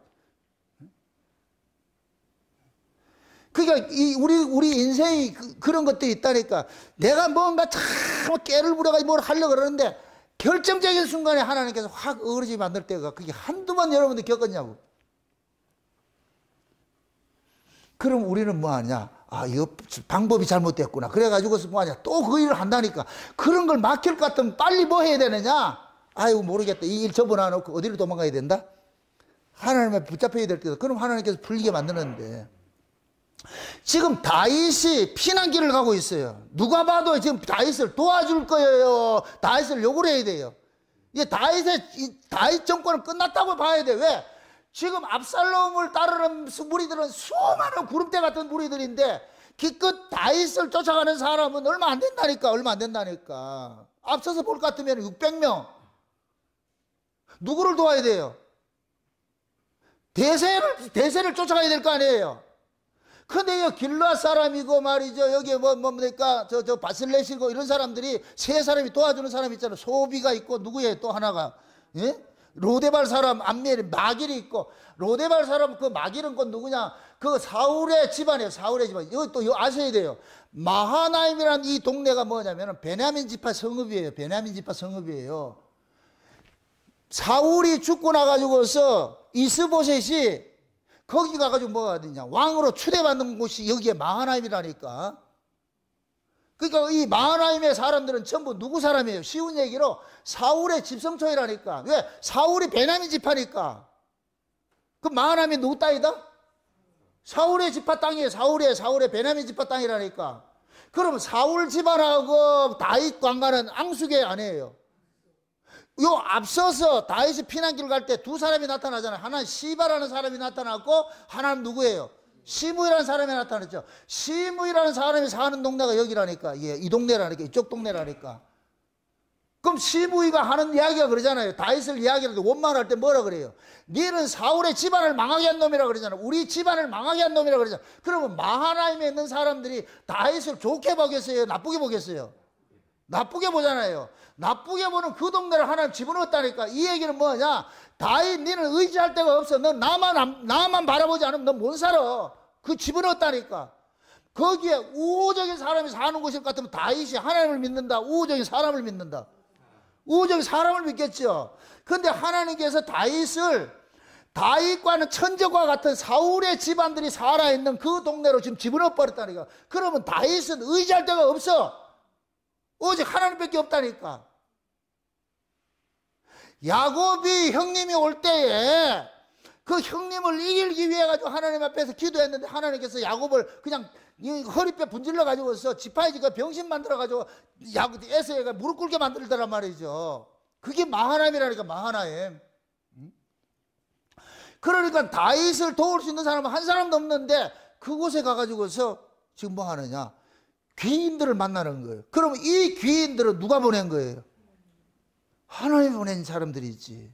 그러니까 우리 인생이 그런 것들이 있다니까. 내가 뭔가 참 깨를 부려가지고 뭘 하려고 그러는데 결정적인 순간에 하나님께서 확 어그러지게 만들 때가 그게 한두 번 여러분들 겪었냐고. 그럼 우리는 뭐 하냐? 아, 이거 방법이 잘못됐구나. 그래가지고서 뭐 하냐? 또 그 일을 한다니까. 그런 걸 막힐 것 같으면 빨리 뭐 해야 되느냐? 아이고, 모르겠다. 이 일 접어놔 놓고 어디로 도망가야 된다? 하나님에 붙잡혀야 될 때도. 그럼 하나님께서 풀리게 만드는데. 지금 다윗이 피난길을 가고 있어요. 누가 봐도 지금 다윗을 도와줄 거예요. 다윗을 욕을 해야 돼요. 이게 다윗 정권은 끝났다고 봐야 돼. 왜? 지금 압살롬을 따르는 무리들은 수많은 구름대 같은 무리들인데 기껏 다윗을 쫓아가는 사람은 얼마 안 된다니까. 얼마 안 된다니까. 앞서서 볼 것 같으면 600명. 누구를 도와야 돼요? 대세를 쫓아가야 될 거 아니에요. 근데 이 길르앗 사람이고 말이죠. 여기 뭡니까? 저 바슬렛이고 이런 사람들이 세 사람이 도와주는 사람 있잖아요. 소비가 있고 누구예요? 또 하나가. 예? 로데발 사람 암멜이 마길이 있고 로데발 사람 그 마길은 건 누구냐? 그 사울의 집안이에요. 사울의 집안. 이거 또 아셔야 돼요. 마하나임이라는 이 동네가 뭐냐면 베냐민 지파 성읍이에요. 베냐민 지파 성읍이에요. 사울이 죽고 나가지고서 이스보셋이 거기 가가지고 뭐가 되냐? 왕으로 추대받는 곳이 여기에 마하나임이라니까. 그러니까 이 마하나임의 사람들은 전부 누구 사람이에요? 쉬운 얘기로 사울의 집성초이라니까. 왜? 사울이 베냐민 지파니까. 그 마하나임이 누구 땅이다? 사울의 지파 땅이에요. 사울의 베냐민 지파 땅이라니까. 그럼 사울 집안하고 다윗 관가는 앙숙의 아내예요. 요 앞서서 다윗이 피난길 갈 때 두 사람이 나타나잖아요. 하나는 시바라는 사람이 나타났고 하나는 누구예요? 시므이라는 사람이 나타났죠. 시므이라는 사람이 사는 동네가 여기라니까. 예, 이 동네라니까. 이쪽 동네라니까. 그럼 시므이가 하는 이야기가 그러잖아요. 다윗을 이야기할 때 원망할 때 뭐라 그래요? 너는 사울의 집안을 망하게 한 놈이라 그러잖아요. 우리 집안을 망하게 한 놈이라 그러잖아요. 그러면 마하나임에 있는 사람들이 다윗을 좋게 보겠어요? 나쁘게 보겠어요? 나쁘게 보잖아요. 나쁘게 보는 그 동네를 하나님 집어넣었다니까. 이 얘기는 뭐냐? 다윗 너는 의지할 데가 없어. 너 나만 바라보지 않으면 너 못 살아. 그 집어넣었다니까. 거기에 우호적인 사람이 사는 곳일 것 같으면 다윗이 하나님을 믿는다. 우호적인 사람을 믿는다. 우호적인 사람을 믿겠죠. 그런데 하나님께서 다윗과는 천적과 같은 사울의 집안들이 살아있는 그 동네로 지금 집어넣어 버렸다니까. 그러면 다윗은 의지할 데가 없어. 오직 하나님밖에 없다니까. 야곱이 형님이 올 때에 그 형님을 이기기 위해 가지고 하나님 앞에서 기도했는데 하나님께서 야곱을 그냥 허리뼈 분질러 가지고서 지파이지가 병신 만들어 가지고 에서가 무릎 꿇게 만들더란 말이죠. 그게 마하나임이라니까. 마하나임. 그러니까 다윗을 도울 수 있는 사람은 한 사람도 없는데 그곳에 가가지고서 지금 뭐 하느냐? 귀인들을 만나는 거예요. 그러면 이 귀인들은 누가 보낸 거예요? 하나님이 보낸 사람들이지.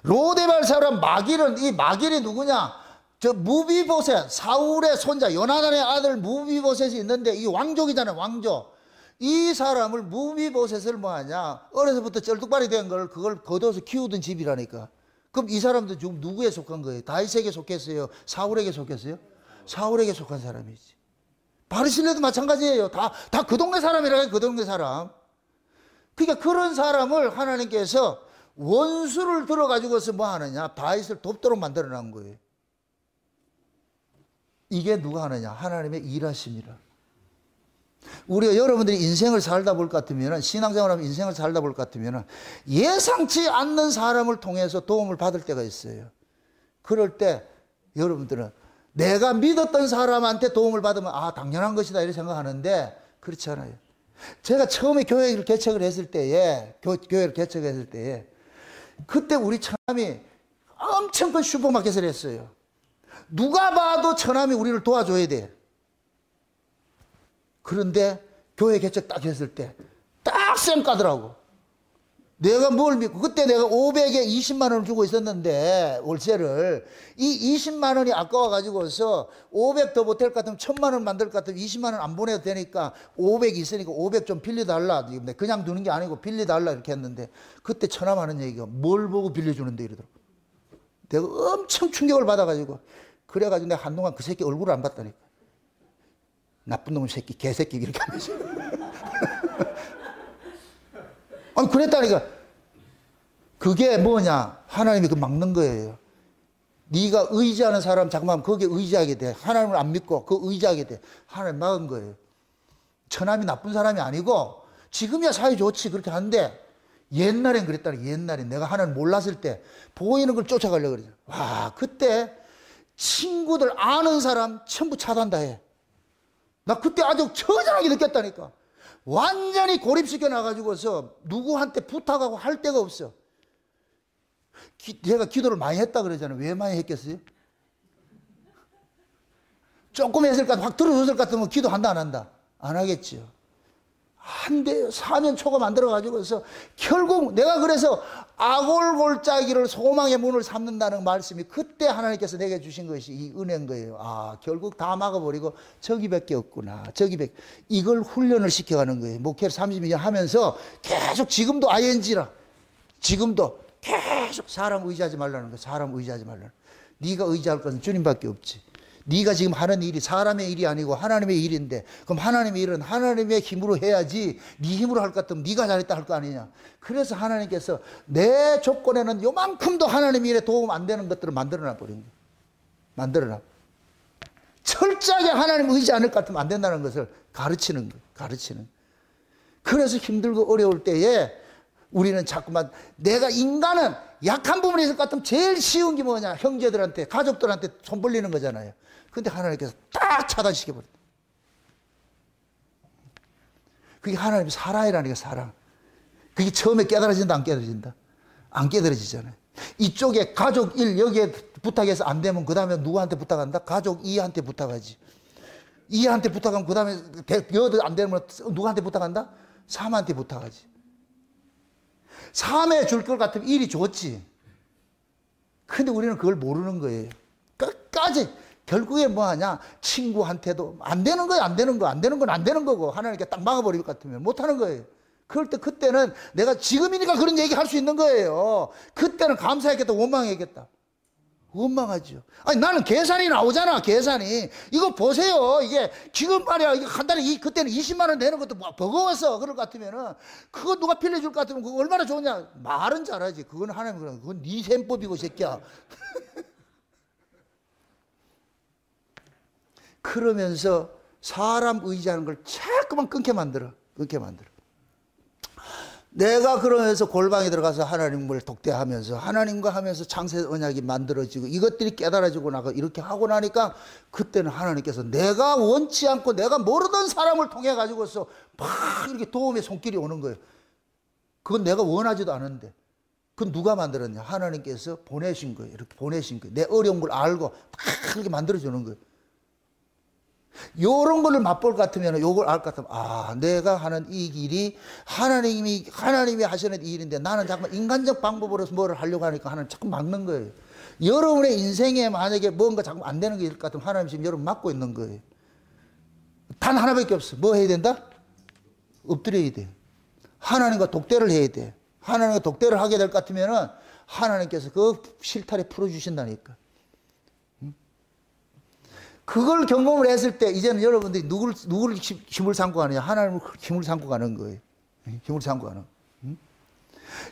로데발 사람 마길은, 이 마길이 누구냐? 저 무비보셋, 사울의 손자 요나단의 아들 무비보셋이 있는데 이 왕족이잖아요. 왕족. 이 사람을 무비보셋을 뭐하냐? 어려서부터 쩔뚝발이 된 걸 그걸 거둬서 키우던 집이라니까. 그럼 이 사람도 지금 누구에 속한 거예요? 다윗에게 속했어요? 사울에게 속했어요? 사울에게 속한 사람이지. 바르실레도 마찬가지예요. 다 그 동네 사람이라고. 그 동네 사람. 그러니까 그런 사람을 하나님께서 원수를 들어가지고서 뭐 하느냐? 다윗을 돕도록 만들어 놓은 거예요. 이게 누가 하느냐? 하나님의 일하심이라. 우리가 여러분들이 인생을 살다 볼 것 같으면, 신앙생활하면 인생을 살다 볼 것 같으면 예상치 않는 사람을 통해서 도움을 받을 때가 있어요. 그럴 때 여러분들은 내가 믿었던 사람한테 도움을 받으면 아, 당연한 것이다 이렇게 생각하는데 그렇지 않아요. 제가 처음에 교회를 개척을 했을 때에 그때 우리 처남이 엄청 큰 슈퍼마켓을 했어요. 누가 봐도 처남이 우리를 도와줘야 돼. 그런데 교회 개척 딱 했을 때 딱 쌩까더라고. 내가 뭘 믿고, 그때 내가 500에 20만 원을 주고 있었는데 월세를, 이 20만 원이 아까워가지고서 500 더 보탤 것 같으면 1000만 원 만들 것 같으면 20만 원 안 보내도 되니까 500 있으니까 500 좀 빌려달라. 그냥 두는 게 아니고 빌려달라 이렇게 했는데 그때 처남 하는 얘기가 뭘 보고 빌려주는데 이러더라고. 내가 엄청 충격을 받아가지고 그래가지고 내가 한동안 그 새끼 얼굴을 안 봤다니까. 나쁜 놈의 새끼, 개새끼 이렇게 하면서. 아니 그랬다니까. 그게 뭐냐? 하나님이 그 막는 거예요. 네가 의지하는 사람 잠깐만 거기에 의지하게 돼. 하나님을 안 믿고 그 의지하게 돼. 하나님 막은 거예요. 처남이 나쁜 사람이 아니고 지금이야 사이 좋지 그렇게 하는데 옛날엔 그랬다니. 옛날엔 내가 하나님 몰랐을 때 보이는 걸 쫓아가려고 그러잖아. 와 그때 친구들 아는 사람 전부 차단다 해. 나 그때 아주 처절하게 느꼈다니까. 완전히 고립시켜 놔가지고서 누구한테 부탁하고 할 데가 없어. 제가 기도를 많이 했다 그러잖아요. 왜 많이 했겠어요? 조금 했을 것 같으면 확 들어줬을 것 같으면 기도한다 안 한다? 안 하겠지요. 한데 4년 초가 만들어가지고서 결국 내가 그래서 아골골짜기를 소망의 문을 삼는다는 말씀이 그때 하나님께서 내게 주신 것이 이 은혜인 거예요. 아 결국 다 막아버리고 저기밖에 없구나. 저기밖에. 이걸 훈련을 시켜가는 거예요. 목회를 32년 하면서 계속 지금도 ING라. 지금도 계속 사람 의지하지 말라는 거예요. 사람 의지하지 말라는 거예요. 네가 의지할 것은 주님밖에 없지. 네가 지금 하는 일이 사람의 일이 아니고 하나님의 일인데 그럼 하나님의 일은 하나님의 힘으로 해야지 네 힘으로 할 것 같으면 네가 잘했다 할 거 아니냐. 그래서 하나님께서 내 조건에는 요만큼도 하나님 일에 도움 안 되는 것들을 만들어놔 버린 거예요. 만들어놔. 철저하게 하나님 의지 않을 것 같으면 안 된다는 것을 가르치는 거예요. 가르치는. 그래서 힘들고 어려울 때에 우리는 자꾸만 내가 인간은 약한 부분이 있을 것 같으면 제일 쉬운 게 뭐냐. 형제들한테 가족들한테 손 벌리는 거잖아요. 근데 하나님께서 딱 차단시켜버린다. 그게 하나님의 사랑이라는 게 사랑. 그게 처음에 깨달아진다 안 깨달아진다? 안 깨달아지잖아요. 이쪽에 가족 1 여기에 부탁해서 안 되면 그 다음에 누구한테 부탁한다? 가족 2한테 부탁하지. 2한테 부탁하면 그 다음에 여도 안 되면 누구한테 부탁한다? 3한테 부탁하지. 3에 줄 것 같으면 1이 좋지. 근데 우리는 그걸 모르는 거예요. 끝까지. 결국에 뭐 하냐? 친구한테도 안 되는 거야, 안 되는 거. 안 되는 건 안 되는 거고. 하나님께 딱 막아버릴 것 같으면 못 하는 거예요. 그럴 때 그때는 내가 지금이니까 그런 얘기 할 수 있는 거예요. 그때는 감사했겠다, 원망했겠다. 원망하죠. 아니, 나는 계산이 나오잖아, 계산이. 이거 보세요. 이게, 지금 말이야, 이거 한 달에, 그때는 20만 원 내는 것도 버거웠어. 그럴 것 같으면은, 그거 누가 빌려줄 것 같으면 그거 얼마나 좋냐. 말은 잘하지. 그건 하나님, 그건 네 셈법이고, 새끼야. 그러면서 사람 의지하는 걸 자꾸만 끊게 만들어. 끊게 만들어. 내가 그러면서 골방에 들어가서 하나님을 독대하면서 하나님과 하면서 창세 언약이 만들어지고 이것들이 깨달아지고 나가 이렇게 하고 나니까 그때는 하나님께서 내가 원치 않고 내가 모르던 사람을 통해 가지고서 막 이렇게 도움의 손길이 오는 거예요. 그건 내가 원하지도 않은데 그건 누가 만들었냐? 하나님께서 보내신 거예요. 이렇게 보내신 거예요. 내 어려운 걸 알고 막 이렇게 만들어주는 거예요. 요런 거를 맛볼 것 같으면, 요걸 알 것 같으면, 아, 내가 하는 이 일이 하나님이 하시는 이 일인데 나는 자꾸 인간적 방법으로 뭐를 하려고 하니까 하나님 자꾸 막는 거예요. 여러분의 인생에 만약에 뭔가 자꾸 안 되는 게 있을 것 같으면 하나님 지금 여러분 막고 있는 거예요. 단 하나밖에 없어. 뭐 해야 된다? 엎드려야 돼. 하나님과 독대를 해야 돼. 하나님과 독대를 하게 될 것 같으면은 하나님께서 그 실타래 풀어주신다니까. 그걸 경험을 했을 때 이제는 여러분들이 누구를 힘을 삼고 가느냐? 하나님을 힘을 삼고 가는 거예요. 힘을 삼고 가는.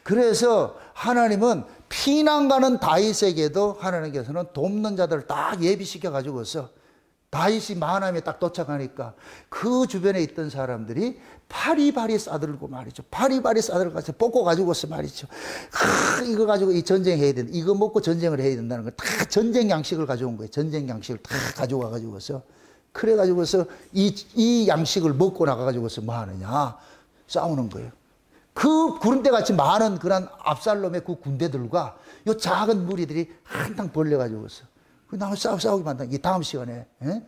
그래서 하나님은 피난 가는 다윗에게도 하나님께서는 돕는 자들을 딱 예비시켜 가지고서 다윗이 마하나임에 딱 도착하니까 그 주변에 있던 사람들이 파리바리 싸들고 말이죠. 파리바리 싸들고 가서 뽑고 가지고서 말이죠. 이거 가지고 이 전쟁해야 된다. 이거 먹고 전쟁을 해야 된다는 거 다 전쟁 양식을 가져온 거예요. 전쟁 양식을 다 가져와 가지고서 그래 가지고서 이 양식을 먹고 나가 가지고서 뭐 하느냐? 싸우는 거예요. 그 구름대 같이 많은 그런 압살롬의 그 군대들과 요 작은 무리들이 한탕 벌려 가지고서 나무 싸우게 만든다. 이 다음 시간에. 예?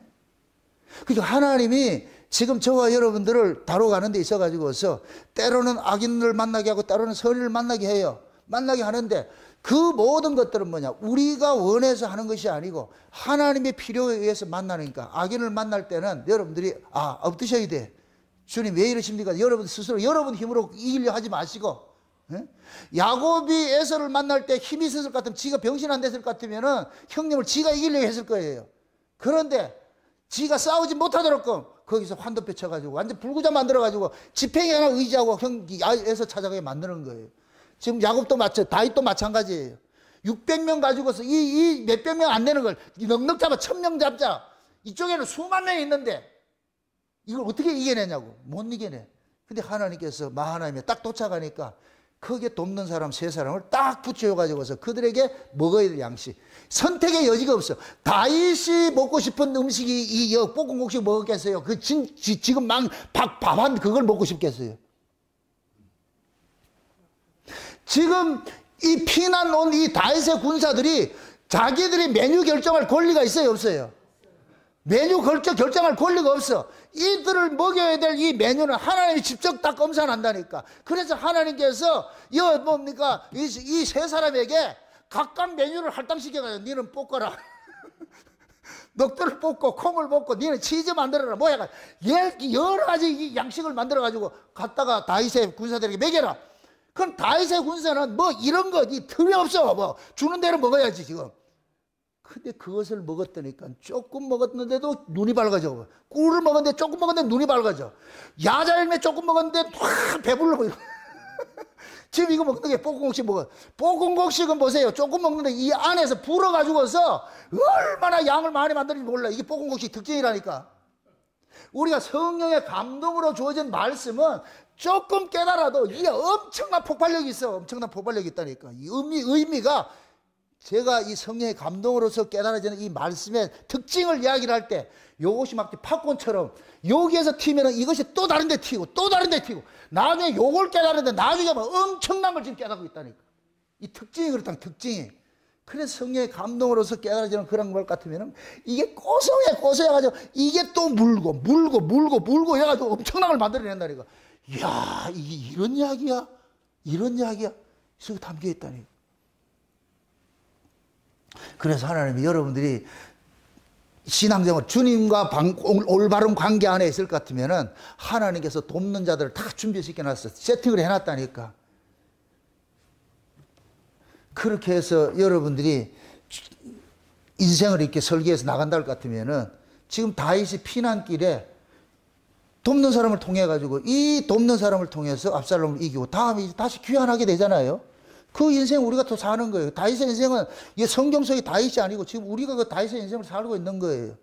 그러니까 하나님이 지금 저와 여러분들을 다뤄가는 데 있어가지고서 때로는 악인을 만나게 하고 때로는 선인을 만나게 해요. 만나게 하는데 그 모든 것들은 뭐냐? 우리가 원해서 하는 것이 아니고 하나님의 필요에 의해서 만나니까 악인을 만날 때는 여러분들이 엎드셔야 돼. 주님 왜 이러십니까? 여러분 스스로 여러분 힘으로 이기려 하지 마시고 예? 야곱이 에서를 만날 때 힘이 있었을 것 같으면, 지가 병신 안 됐을 것 같으면은 형님을 지가 이기려고 했을 거예요. 그런데 지가 싸우지 못하도록 거기서 환도표 쳐가지고 완전 불구자 만들어가지고 지팽이 하나 의지하고 에서 찾아가게 만드는 거예요. 지금 야곱도 다윗도 마찬가지예요. 600명 가지고서 이 몇백 명 안 되는 걸 넉넉 잡아 1000명 잡자. 이쪽에는 수만 명이 있는데 이걸 어떻게 이겨내냐고. 못 이겨내. 근데 하나님께서 마하나임에 딱 도착하니까 거기에 돕는 사람 3사람을 딱 붙여가지고서 그들에게 먹어야 될 양식, 선택의 여지가 없어. 다윗이 먹고 싶은 음식이 이 볶음국수 먹었겠어요? 지금 밥 한 그걸 먹고 싶겠어요? 지금 이 피난 온 이 다윗의 군사들이 자기들이 메뉴 결정할 권리가 있어요, 없어요? 메뉴 결정할 권리가 없어. 이들을 먹여야 될 이 메뉴는 하나님이 직접 딱 검사한다니까. 그래서 하나님께서 이 3사람에게 각각 메뉴를 할당시켜가지고 너는 볶아라. 넉들을 볶고 콩을 볶고 너는 치즈 만들어라. 뭐야, 여러 가지 양식을 만들어가지고 갖다가 다윗의 군사들에게 먹여라. 그럼 다윗의 군사는 뭐 이런 거 틈이 없어. 뭐 주는 대로 먹어야지 지금. 근데 그것을 먹었다니까 조금 먹었는데도 눈이 밝아져. 꿀을 먹었는데 조금 먹었는데 눈이 밝아져. 야자열매 조금 먹었는데 확 배불러. 지금 이거 먹는 게 볶음국식 먹어. 볶음국식은 보세요. 조금 먹는데 이 안에서 불어가지고서 얼마나 양을 많이 만드는지 몰라. 이게 볶음국식 특징이라니까. 우리가 성령의 감동으로 주어진 말씀은 조금 깨달아도 이게 엄청난 폭발력이 있어. 엄청난 폭발력이 있다니까. 이 의미가 제가 이 성령의 감동으로서 깨달아지는 이 말씀의 특징을 이야기를 할 때 요것이 막 팝콘처럼 여기에서 튀면은 이것이 또 다른 데 튀고 또 다른 데 튀고 나중에 요걸 깨달았는데 나중에 뭐 엄청난 걸 지금 깨닫고 있다니까. 이 특징이 그렇다, 특징이. 그래서 성령의 감동으로서 깨달아지는 그런 것 같으면은 이게 고소해가지고 이게 또 물고 해가지고 엄청난 걸 만들어낸다니까. 이야, 이게 이런 이야기야? 이런 이야기야? 속에 담겨 있다니까. 그래서 하나님이 여러분들이 신앙생활 주님과 올바른 관계 안에 있을 것 같으면은 하나님께서 돕는 자들을 다 준비시켜 놨어. 세팅을 해놨다니까. 그렇게 해서 여러분들이 인생을 이렇게 설계해서 나간다 할 것 같으면은 지금 다윗이 피난길에 돕는 사람을 통해 가지고 이 돕는 사람을 통해서 압살롬을 이기고 다음에 다시 귀환하게 되잖아요. 그 인생 우리가 또 사는 거예요. 다윗의 인생은 이게 성경 속의 다윗이 아니고 지금 우리가 그 다윗의 인생을 살고 있는 거예요.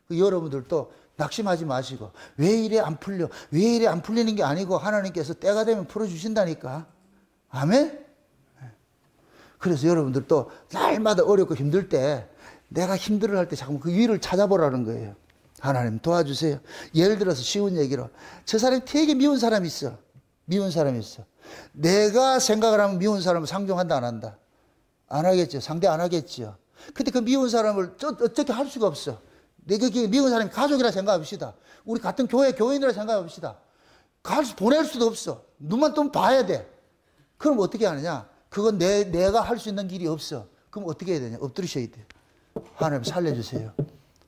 여러분들도 낙심하지 마시고 왜 이래 안 풀려? 왜 이래 안 풀리는 게 아니고 하나님께서 때가 되면 풀어주신다니까. 아멘? 그래서 여러분들도 날마다 어렵고 힘들 때 내가 힘들어 할 때 자꾸 그 위를 찾아보라는 거예요. 하나님 도와주세요. 예를 들어서 쉬운 얘기로 저 사람이 되게 미운 사람이 있어. 미운 사람이 있어. 내가 생각을 하면 미운 사람을 상종한다 안 한다? 안 하겠죠. 상대 안 하겠죠. 근데 그 미운 사람을 어떻게 할 수가 없어. 내가 미운 사람이 가족이라 생각합시다. 우리 같은 교인이라 생각합시다. 보낼 수도 없어. 눈만 뜨면 봐야 돼. 그럼 어떻게 하느냐? 그건 내가 할 수 있는 길이 없어. 그럼 어떻게 해야 되냐? 엎드리셔야 돼. 하나님 살려주세요.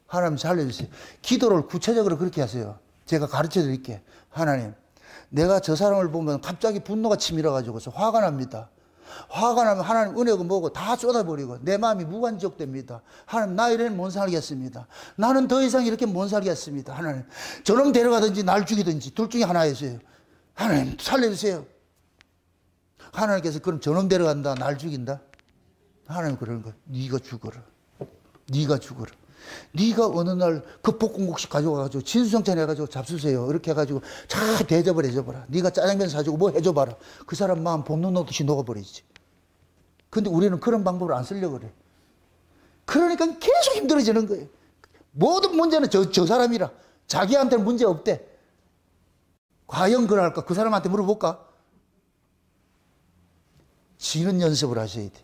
하나님 살려주세요. 기도를 구체적으로 그렇게 하세요. 제가 가르쳐 드릴게. 하나님, 내가 저 사람을 보면 갑자기 분노가 치밀어가지고서 화가 납니다. 화가 나면 하나님 은혜고 뭐고 다 쏟아버리고 내 마음이 무관지역됩니다. 하나님, 나 이래는 못 살겠습니다. 나는 더 이상 이렇게 못 살겠습니다. 하나님, 저놈 데려가든지 날 죽이든지 둘 중에 하나 해주세요. 하나님 살려주세요. 하나님께서 그럼 저놈 데려간다, 날 죽인다? 하나님 그러는 거야. 네가 죽어라. 네가 죽어라. 네가 어느 날 그 볶음국수 가져와가지고 진수성찬 해가지고 잡수세요. 이렇게 해가지고 잘 대접을 해줘봐라. 네가 짜장면 사주고 뭐 해줘봐라. 그 사람 마음 봄눈 녹듯이 녹아버리지. 근데 우리는 그런 방법을 안 쓰려고 그래. 그러니까 계속 힘들어지는 거예요. 모든 문제는 저 사람이라. 자기한테는 문제 없대. 과연 그럴까? 그 사람한테 물어볼까? 지는 연습을 하셔야 돼.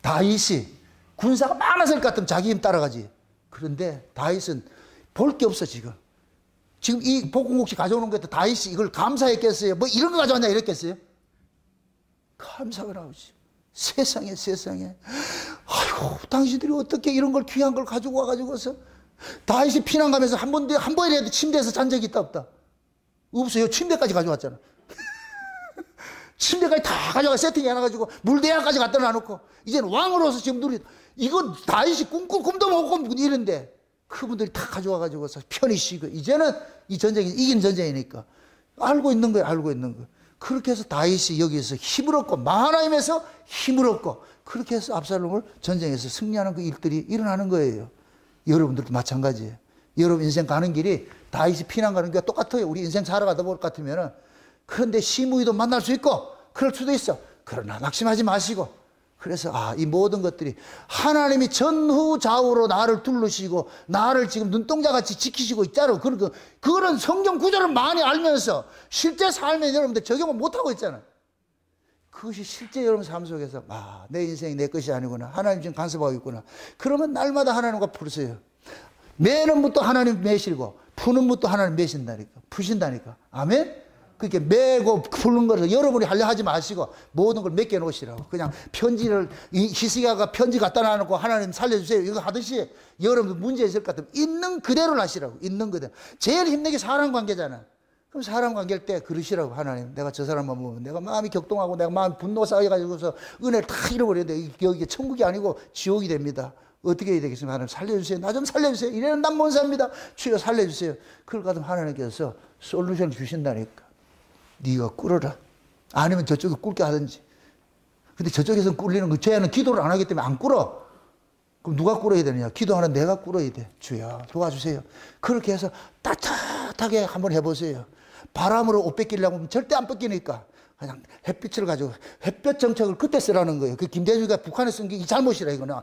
다윗이 군사가 많았을 것 같으면 자기 힘 따라가지. 그런데 다윗은 볼 게 없어 지금. 지금 이 볶음국수 가져오는 것도 다윗이 이걸 감사했겠어요? 뭐 이런 거 가져왔냐 이랬겠어요? 감사가 나오지. 세상에. 아이고, 당신들이 어떻게 이런 걸 귀한 걸 가지고 와가지고서. 다윗이 피난 가면서 한 번이라도 침대에서 잔 적이 있다 없다? 없어요. 침대까지 가져왔잖아. 침대까지 다 가져가 세팅해놔가지고 물대야까지 갖다 놔놓고 이제는 왕으로서 지금 이거 다윗이 꿈도 못 꾸고 이런데 그분들이 다 가져와가지고서 편히 쉬고 이제는 이 전쟁이 이긴 전쟁이니까 알고 있는 거예요. 알고 있는 거. 그렇게 해서 다윗이 여기에서 힘을 얻고 마하나임에서 힘을 얻고 그렇게 해서 압살롬을 전쟁에서 승리하는 그 일들이 일어나는 거예요. 여러분들도 마찬가지예요. 여러분 인생 가는 길이 다윗이 피난 가는 길과 똑같아요. 우리 인생 살아가다 볼 것 같으면은 그런데 시무이도 만날 수 있고 그럴 수도 있어. 그러나 낙심하지 마시고 그래서 이 모든 것들이 하나님이 전후 좌우로 나를 둘러시고 나를 지금 눈동자같이 지키시고 있잖아요. 그거는 성경 구절을 많이 알면서 실제 삶에 여러분들 적용을 못하고 있잖아요. 그것이 실제 여러분 삶 속에서 내 인생이 내 것이 아니구나. 하나님 지금 간섭하고 있구나. 그러면 날마다 하나님과 부르세요. 매는 묻도 하나님 매시고 푸는 묻도 하나님 매신다니까. 푸신다니까. 아멘? 그렇게 매고 푸는 것을 여러분이 하려 하지 마시고 모든 걸 맡겨 놓으시라고. 그냥 편지를 히스기야가 편지 갖다 놔놓고 하나님 살려주세요 이거 하듯이 여러분 문제 있을 것 같으면 있는 그대로 하시라고. 있는 그대로. 제일 힘든 게 사람 관계잖아. 그럼 사람 관계일 때 그러시라고. 하나님 내가 저 사람만 보면 내가 마음이 격동하고 내가 마음이 분노가 쌓여가지고서 은혜를 다 잃어버렸는데 여기 천국이 아니고 지옥이 됩니다. 어떻게 해야 되겠습니까? 하나님 살려주세요. 나 좀 살려주세요. 이래는 난 못 삽니다. 주여 살려주세요. 그걸 가지고 하나님께서 솔루션을 주신다니까. 네가 꿇어라. 아니면 저쪽에 꿇게 하든지. 근데 저쪽에서는 꿇리는 거, 쟤는 기도를 안 하기 때문에 안 꿇어. 그럼 누가 꿇어야 되느냐? 기도하는 내가 꿇어야 돼. 주여 도와주세요. 그렇게 해서 따뜻하게 한번 해보세요. 바람으로 옷 뺏기려면 절대 안 뺏기니까 그냥 햇빛을 가지고 햇볕 정책을 그때 쓰라는 거예요. 그 김대중이가 북한에 쓴 게 이 잘못이라 이거는.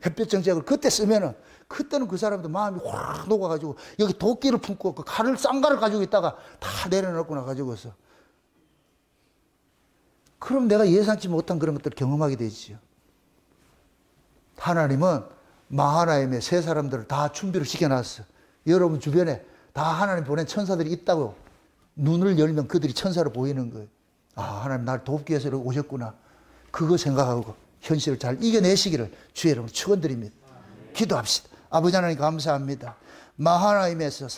햇볕 정책을 그때 쓰면은 그때는 그 사람도 마음이 확 녹아가지고 여기 도끼를 품고 그 칼을 쌍가를 가지고 있다가 다 내려놓고 나가지고서 그럼 내가 예상치 못한 그런 것들을 경험하게 되지요. 하나님은 마하나임의 세 사람들을 다 준비를 시켜놨어. 여러분 주변에 다 하나님 보낸 천사들이 있다고 눈을 열면 그들이 천사로 보이는 거예요. 하나님 나를 돕기 위해서 오셨구나. 그거 생각하고 현실을 잘 이겨내시기를 주의 이름으로 축원드립니다. 기도합시다. 아버지 하나님 감사합니다. 마하나임에서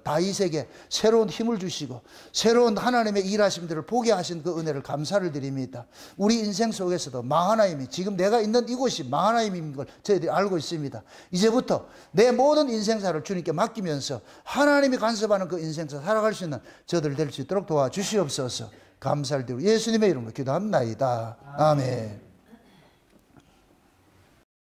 다윗에게 새로운 힘을 주시고 새로운 하나님의 일하심들을 보게 하신 그 은혜를 감사를 드립니다. 우리 인생 속에서도 마하나임이 지금 내가 있는 이곳이 마하나임인 걸 저희들이 알고 있습니다. 이제부터 내 모든 인생사를 주님께 맡기면서 하나님이 간섭하는 그 인생사 살아갈 수 있는 저들 될 수 있도록 도와주시옵소서. 감사를 드리고 예수님의 이름으로 기도합나이다. 아멘.